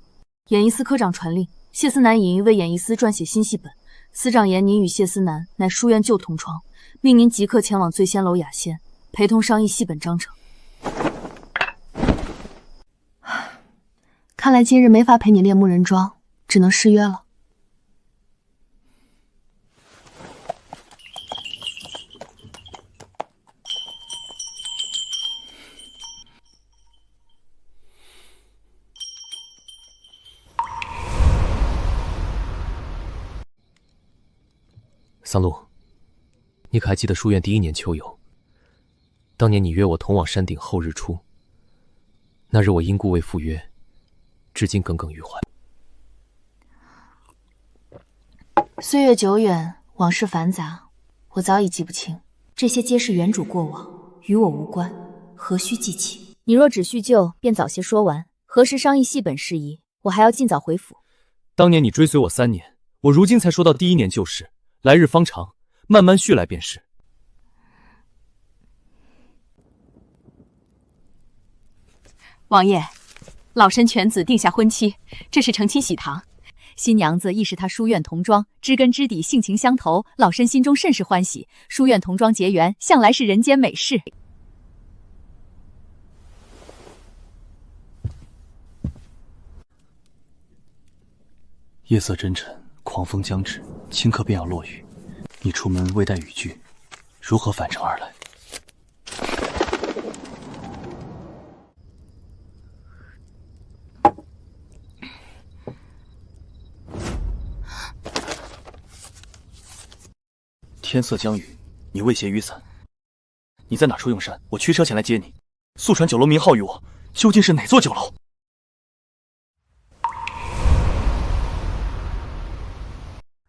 演艺司科长传令，谢思南已为演艺司撰写新戏本。司长言您与谢思南乃书院旧同窗，命您即刻前往醉仙楼雅仙，陪同商议戏本章程。看来今日没法陪你练木人桩，只能失约了。桑露，你可还记得书院第1年秋游？当年你约我同往山顶后日出，那日我因故未赴约，至今耿耿于怀。岁月久远，往事繁杂，我早已记不清。这些皆是原主过往，与我无关，何须记起？你若只叙旧，便早些说完。何时商议戏本事宜，我还要尽早回府。当年你追随我3年，我如今才说到第1年旧事，来日方长，慢慢叙来便是。王爷，老身犬子定下婚期，这是成亲喜堂。新娘子亦是他书院同庄，知根知底，性情相投，老身心中甚是欢喜。书院同庄结缘，向来是人间美事。夜色真沉，狂风将至，顷刻便要落雨。你出门未带雨具，如何返程而来？天色将雨，你未携雨伞，你在哪处用膳？我驱车前来接你。速传酒楼名号与我，究竟是哪座酒楼？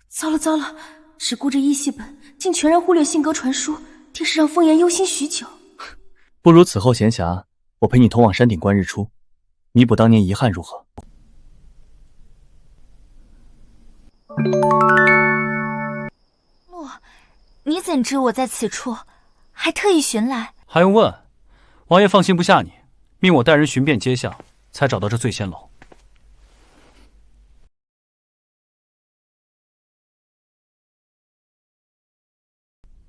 糟了糟了，只顾着一戏本，竟全然忽略信鸽传书，定是让风言忧心许久。不如此后闲暇，我陪你同往山顶观日出，弥补当年遗憾，如何？你怎知我在此处，还特意寻来？还用问？王爷放心不下你，命我带人寻遍街巷，才找到这醉仙楼。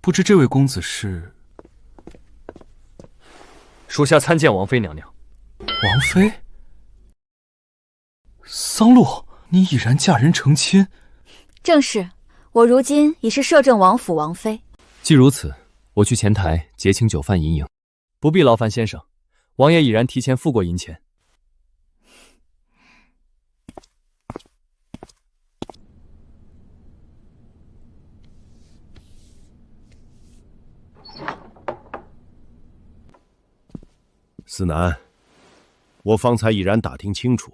不知这位公子是？属下参见王妃娘娘。王妃？桑露，你已然嫁人成亲？正是，我如今已是摄政王府王妃。既如此，我去前台结请酒饭饮饮。不必劳烦先生，王爷已然提前付过银钱。司南，我方才已然打听清楚，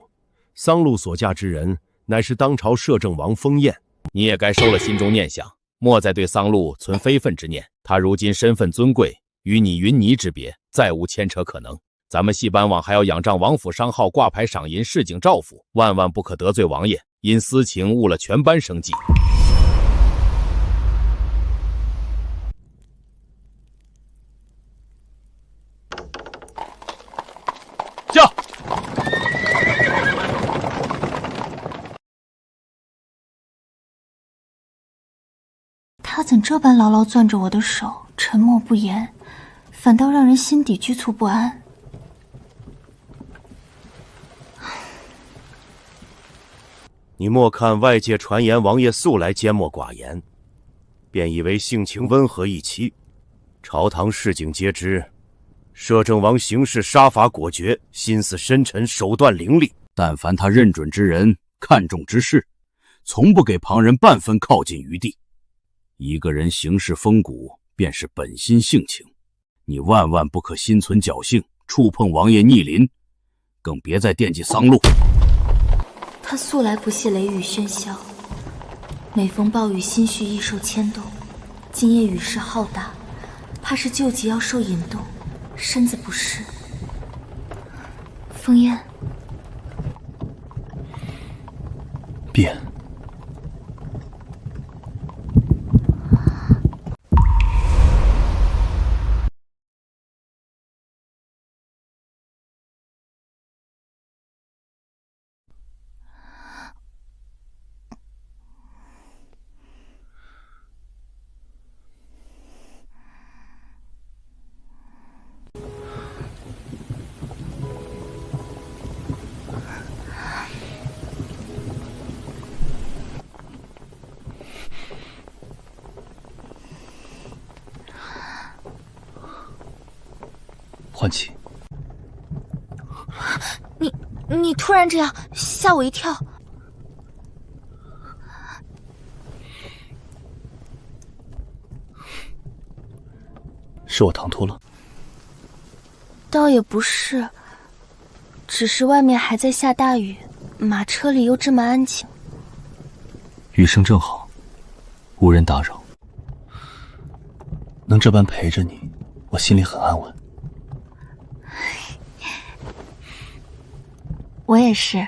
桑露所嫁之人乃是当朝摄政王封彦。你也该收了心中念想，莫再对桑露存非分之念。他如今身份尊贵，与你云泥之别，再无牵扯可能。咱们戏班网还要仰仗王府商号挂牌赏银示警照拂，万万不可得罪王爷，因私情误了全班生计。驾！他怎这般牢牢攥着我的手，沉默不言，反倒让人心底局促不安。你莫看外界传言王爷素来缄默寡言，便以为性情温和一期，朝堂市井皆知。摄政王行事杀伐果决，心思深沉，手段凌厉。但凡他认准之人，看重之事，从不给旁人半分靠近余地。一个人行事风骨，便是本心性情。你万万不可心存侥幸，触碰王爷逆鳞，更别再惦记桑露。他素来不屑雷雨喧嚣，每逢暴雨，心绪易受牵动。今夜雨势浩大，怕是救急要受引动，身子不适。风燕，变。唤起。你突然这样吓我一跳。是我唐突了？倒也不是，只是外面还在下大雨，马车里又这么安静。雨声正好，无人打扰。能这般陪着你，我心里很安稳。我也是，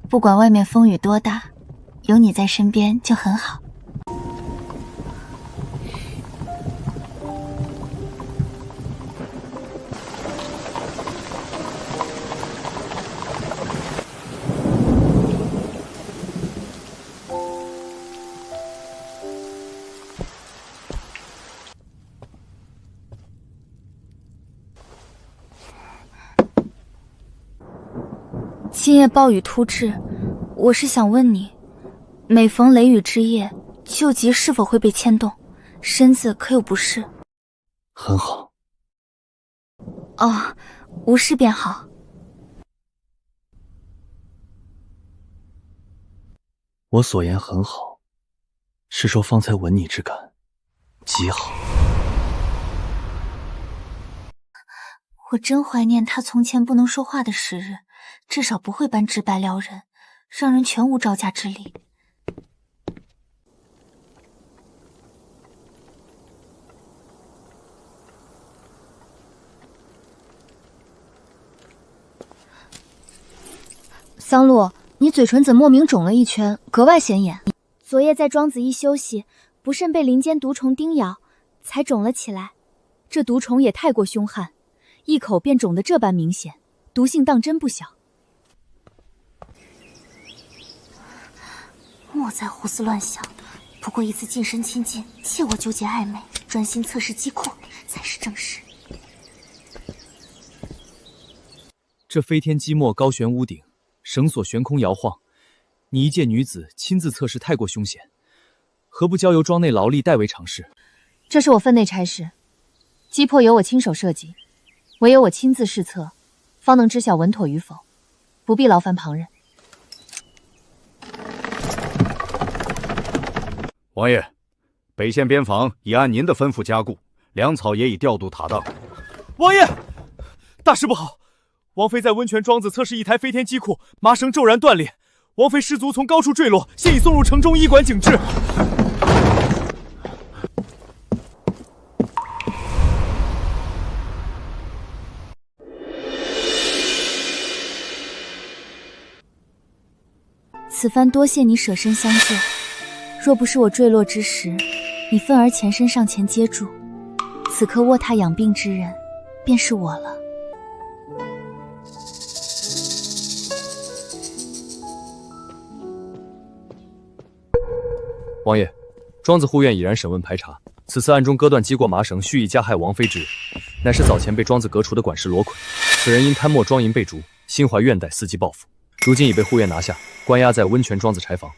不管外面风雨多大，有你在身边就很好。今夜暴雨突至，我是想问你，每逢雷雨之夜，救急是否会被牵动？身子可有不适？很好。哦，无事便好。我所言很好，是说方才闻你之感极好。我真怀念他从前不能说话的时日，至少不会般直白撩人，让人全无招架之力。桑露，你嘴唇怎莫名肿了一圈，格外显眼。昨夜在庄子一休息，不慎被林间毒虫叮咬，才肿了起来。这毒虫也太过凶悍，一口便肿得这般明显，毒性当真不小。莫再胡思乱想，不过一次近身亲近，切勿纠结暧昧。专心测试机库才是正事。这飞天机墨高悬屋顶，绳索悬空摇晃，你一介女子亲自测试太过凶险，何不交由庄内劳力代为尝试？这是我分内差事，击破由我亲手设计，唯有我亲自试测，方能知晓稳妥与否，不必劳烦旁人。王爷，北县边防已按您的吩咐加固，粮草也已调度妥当。王爷，大事不好！王妃在温泉庄子测试一台飞天机库，麻绳骤然断裂，王妃失足从高处坠落，现已送入城中医馆警治。此番多谢你舍身相救，若不是我坠落之时，你愤而前身上前接住，此刻卧榻养病之人，便是我了。王爷，庄子护院已然审问排查，此次暗中割断击过麻绳，蓄意加害王妃之人，乃是早前被庄子革除的管事罗奎。此人因贪墨庄银被逐，心怀怨怠，伺机报复，如今已被护院拿下，关押在温泉庄子柴房。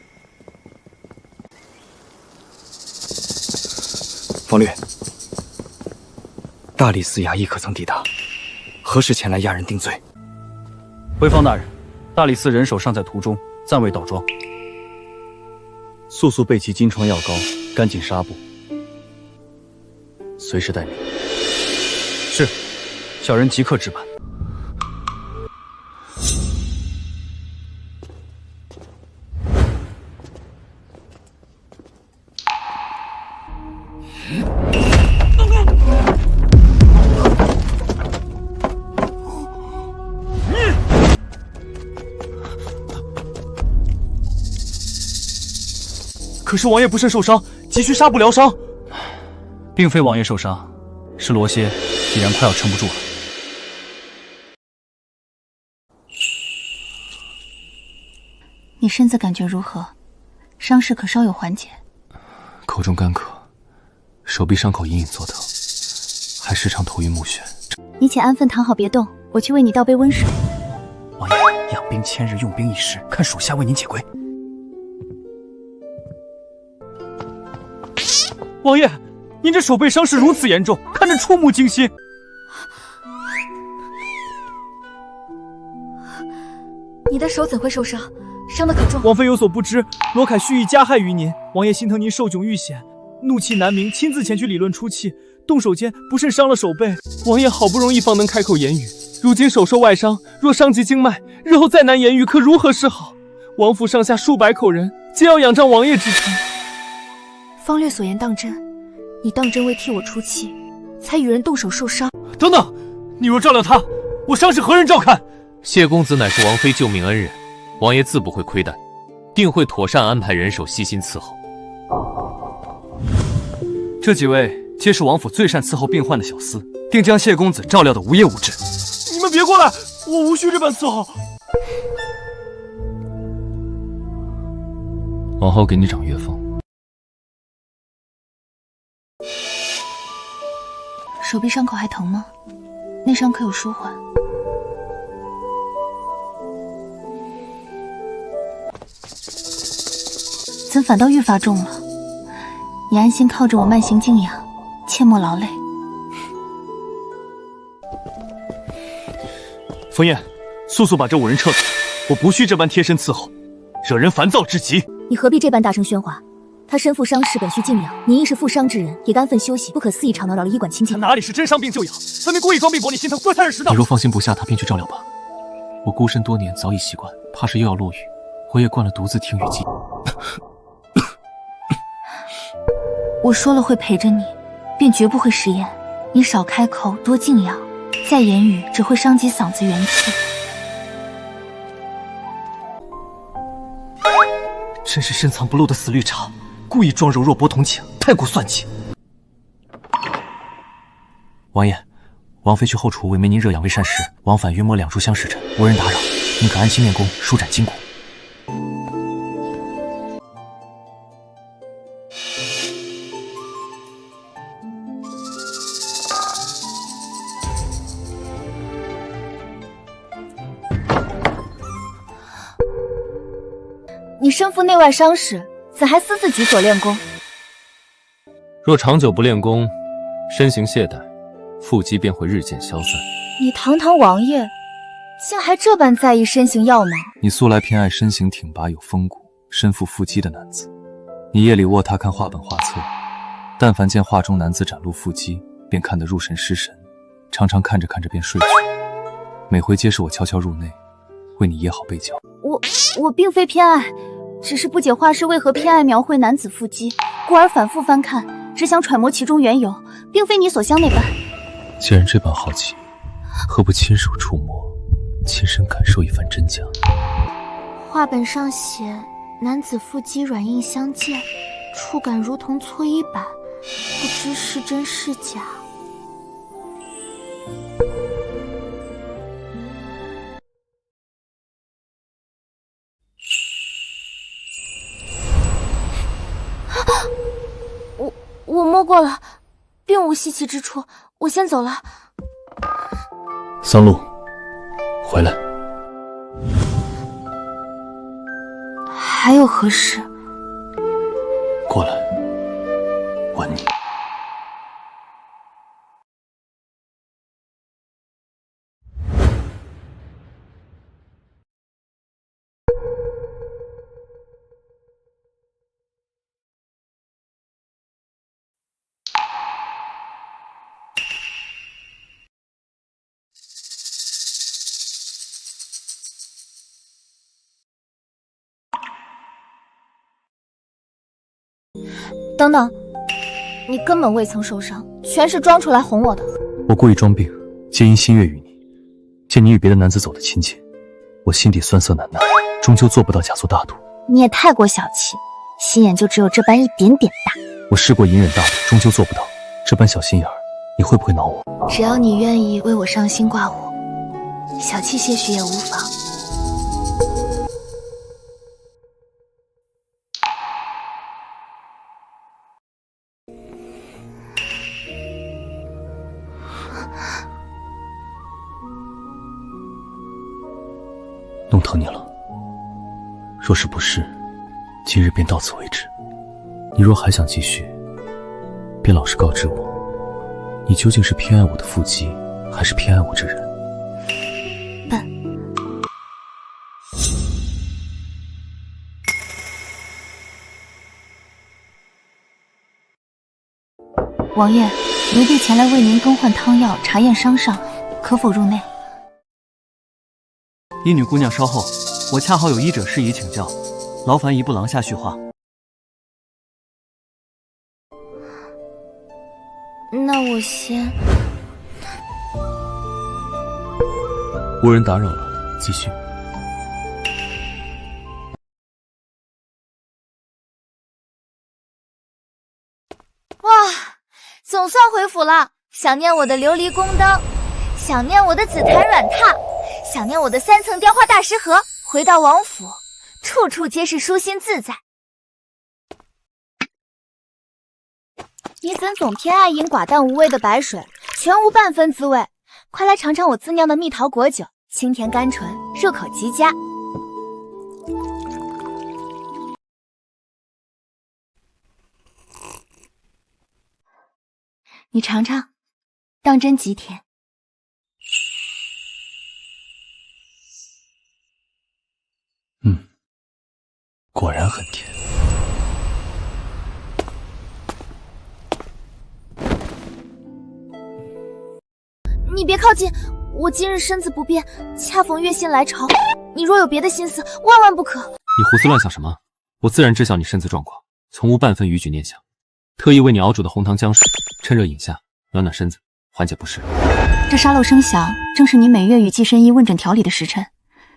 方略，大理寺衙役可曾抵达？何时前来押人定罪？回方大人，大理寺人手尚在途中，暂未到庄。速速备齐金疮药膏，赶紧纱布，随时待命。是，小人即刻执办。可是王爷不慎受伤，急需纱布疗伤。并非王爷受伤，是罗歇已然快要撑不住了。你身子感觉如何？伤势可稍有缓解？口中干渴，手臂伤口隐隐作疼，还时常头晕目眩。你且安分躺好别动，我去为你倒杯温水。王爷，养兵千日，用兵一时，看属下为您解围。王爷，您这手背伤势如此严重，看着触目惊心。你的手怎会受伤？伤得可重？王妃有所不知，罗凯蓄意加害于您，王爷心疼您受窘遇险，怒气难明，亲自前去理论出气，动手间不慎伤了手背。王爷好不容易方能开口言语，如今手受外伤，若伤及经脉，日后再难言语，可如何是好？王府上下数百口人，皆要仰仗王爷之情。方略所言当真，你当真为替我出气，才与人动手受伤。等等，你若照料他，我伤势何人照看？谢公子乃是王妃救命恩人，王爷自不会亏待，定会妥善安排人手，细心伺候。这几位皆是王府最善伺候病患的小厮，定将谢公子照料得无业无滞。你们别过来，我无需这般伺候。往后给你长乐风。手臂伤口还疼吗？内伤可有舒缓？怎反倒愈发重了？你安心靠着我慢行静养，切莫劳累。冯燕，速速把这5人撤走，我不需这般贴身伺候，惹人烦躁至极。你何必这般大声喧哗？他身负伤势，本需静养。你亦是负伤之人，也该安分休息，不可肆意吵闹，扰了医馆清静。他哪里是真伤病就养，分明故意装病博你心疼，多残忍实到。你若放心不下他，便去照料吧。我孤身多年，早已习惯，怕是又要落雨，我也惯了独自听雨季。我说了会陪着你，便绝不会食言。你少开口，多静养，再言语只会伤及嗓子元气。真是深藏不露的死绿茶，故意装柔弱博同情，太过算计。王爷，王妃去后厨为媒您热养胃膳食，往返约莫2炷香时辰，无人打扰，您可安心练功，舒展筋骨。你身负内外伤势，怎还私自举所练功？若长久不练功，身形懈怠，腹肌便会日渐消散。你堂堂王爷，竟还这般在意身形样貌？你素来偏爱身形挺拔有风骨、身负腹肌的男子。你夜里卧榻看画本画册，但凡见画中男子展露腹肌，便看得入神失神，常看着看着便睡去。每回皆是我悄悄入内，为你掖好被角。我并非偏爱，只是不解画师为何偏爱描绘男子腹肌，故而反复翻看，只想揣摩其中缘由，并非你所想那般。既然这般好奇，何不亲手触摸，亲身感受一番真假？画本上写男子腹肌软硬相间，触感如同搓衣板，不知是真是假。我摸过了，并无稀奇之处，我先走了。桑露，回来。还有何事？过来，吻你。等等，你根本未曾受伤，全是装出来哄我的。我故意装病，皆因心悦于你。见你与别的男子走得亲近，我心底酸涩难耐，终究做不到假作大度。你也太过小气，心眼就只有这般一点点大。我试过隐忍大度，终究做不到。这般小心眼儿，你会不会恼我？只要你愿意为我上心挂我，小气些许也无妨。弄疼你了，若是不是，今日便到此为止。你若还想继续，便老实告知我，你究竟是偏爱我的腹肌，还是偏爱我这人？笨。王爷，奴婢前来为您更换汤药，查验伤上，可否入内？依女姑娘稍后，我恰好有医者事宜请教，劳烦一步廊下叙话。那我先……无人打扰了，继续。哇，总算回府了！想念我的琉璃宫灯，想念我的紫檀软榻，想念我的3层雕花大食盒。回到王府，处处皆是舒心自在。你怎总偏爱饮寡淡无味的白水，全无半分滋味？快来尝尝我自酿的蜜桃果酒，清甜甘醇，入口极佳。你尝尝，当真极甜。果然很甜。你别靠近，我今日身子不便，恰逢月信来朝，你若有别的心思，万万不可。你胡思乱想什么？我自然知晓你身子状况，从无半分逾矩念想，特意为你熬煮的红糖姜水，趁热饮下，暖暖身子，缓解不适。这沙漏声响，正是你每月与季申医问诊调理的时辰。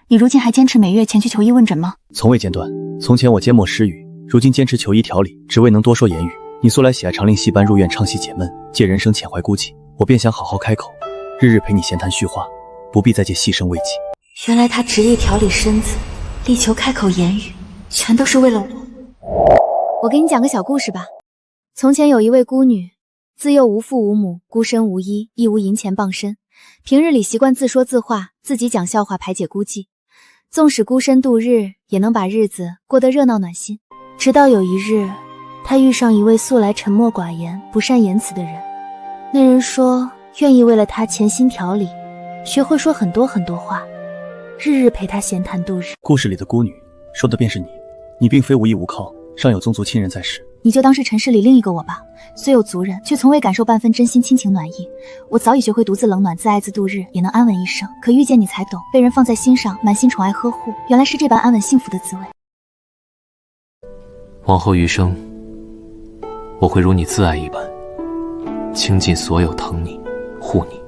你如今还坚持每月前去求医问诊吗？从未间断。从前我缄默失语，如今坚持求医调理，只为能多说言语。你素来喜爱常令戏班入院唱戏解闷，借人生浅怀孤寂，我便想好好开口，日日陪你闲谈叙话，不必再借细声慰藉。原来他执意调理身子，力求开口言语，全都是为了我。我给你讲个小故事吧。从前有一位孤女，自幼无父无母，孤身无依，亦无银钱傍身，平日里习惯自说自话，自己讲笑话排解孤寂。纵使孤身度日，也能把日子过得热闹暖心。直到有一日，他遇上一位素来沉默寡言、不善言辞的人。那人说愿意为了他潜心调理，学会说很多很多话，日日陪他闲谈度日。故事里的孤女，说的便是你。你并非无依无靠，尚有宗族亲人在世。你就当是尘世里另一个我吧。虽有族人，却从未感受半分真心亲情暖意。我早已学会独自冷暖，自爱自度日，也能安稳一生。可遇见你才懂，被人放在心上，满心宠爱呵护，原来是这般安稳幸福的滋味。往后余生，我会如你自爱一般，倾尽所有疼你、护你。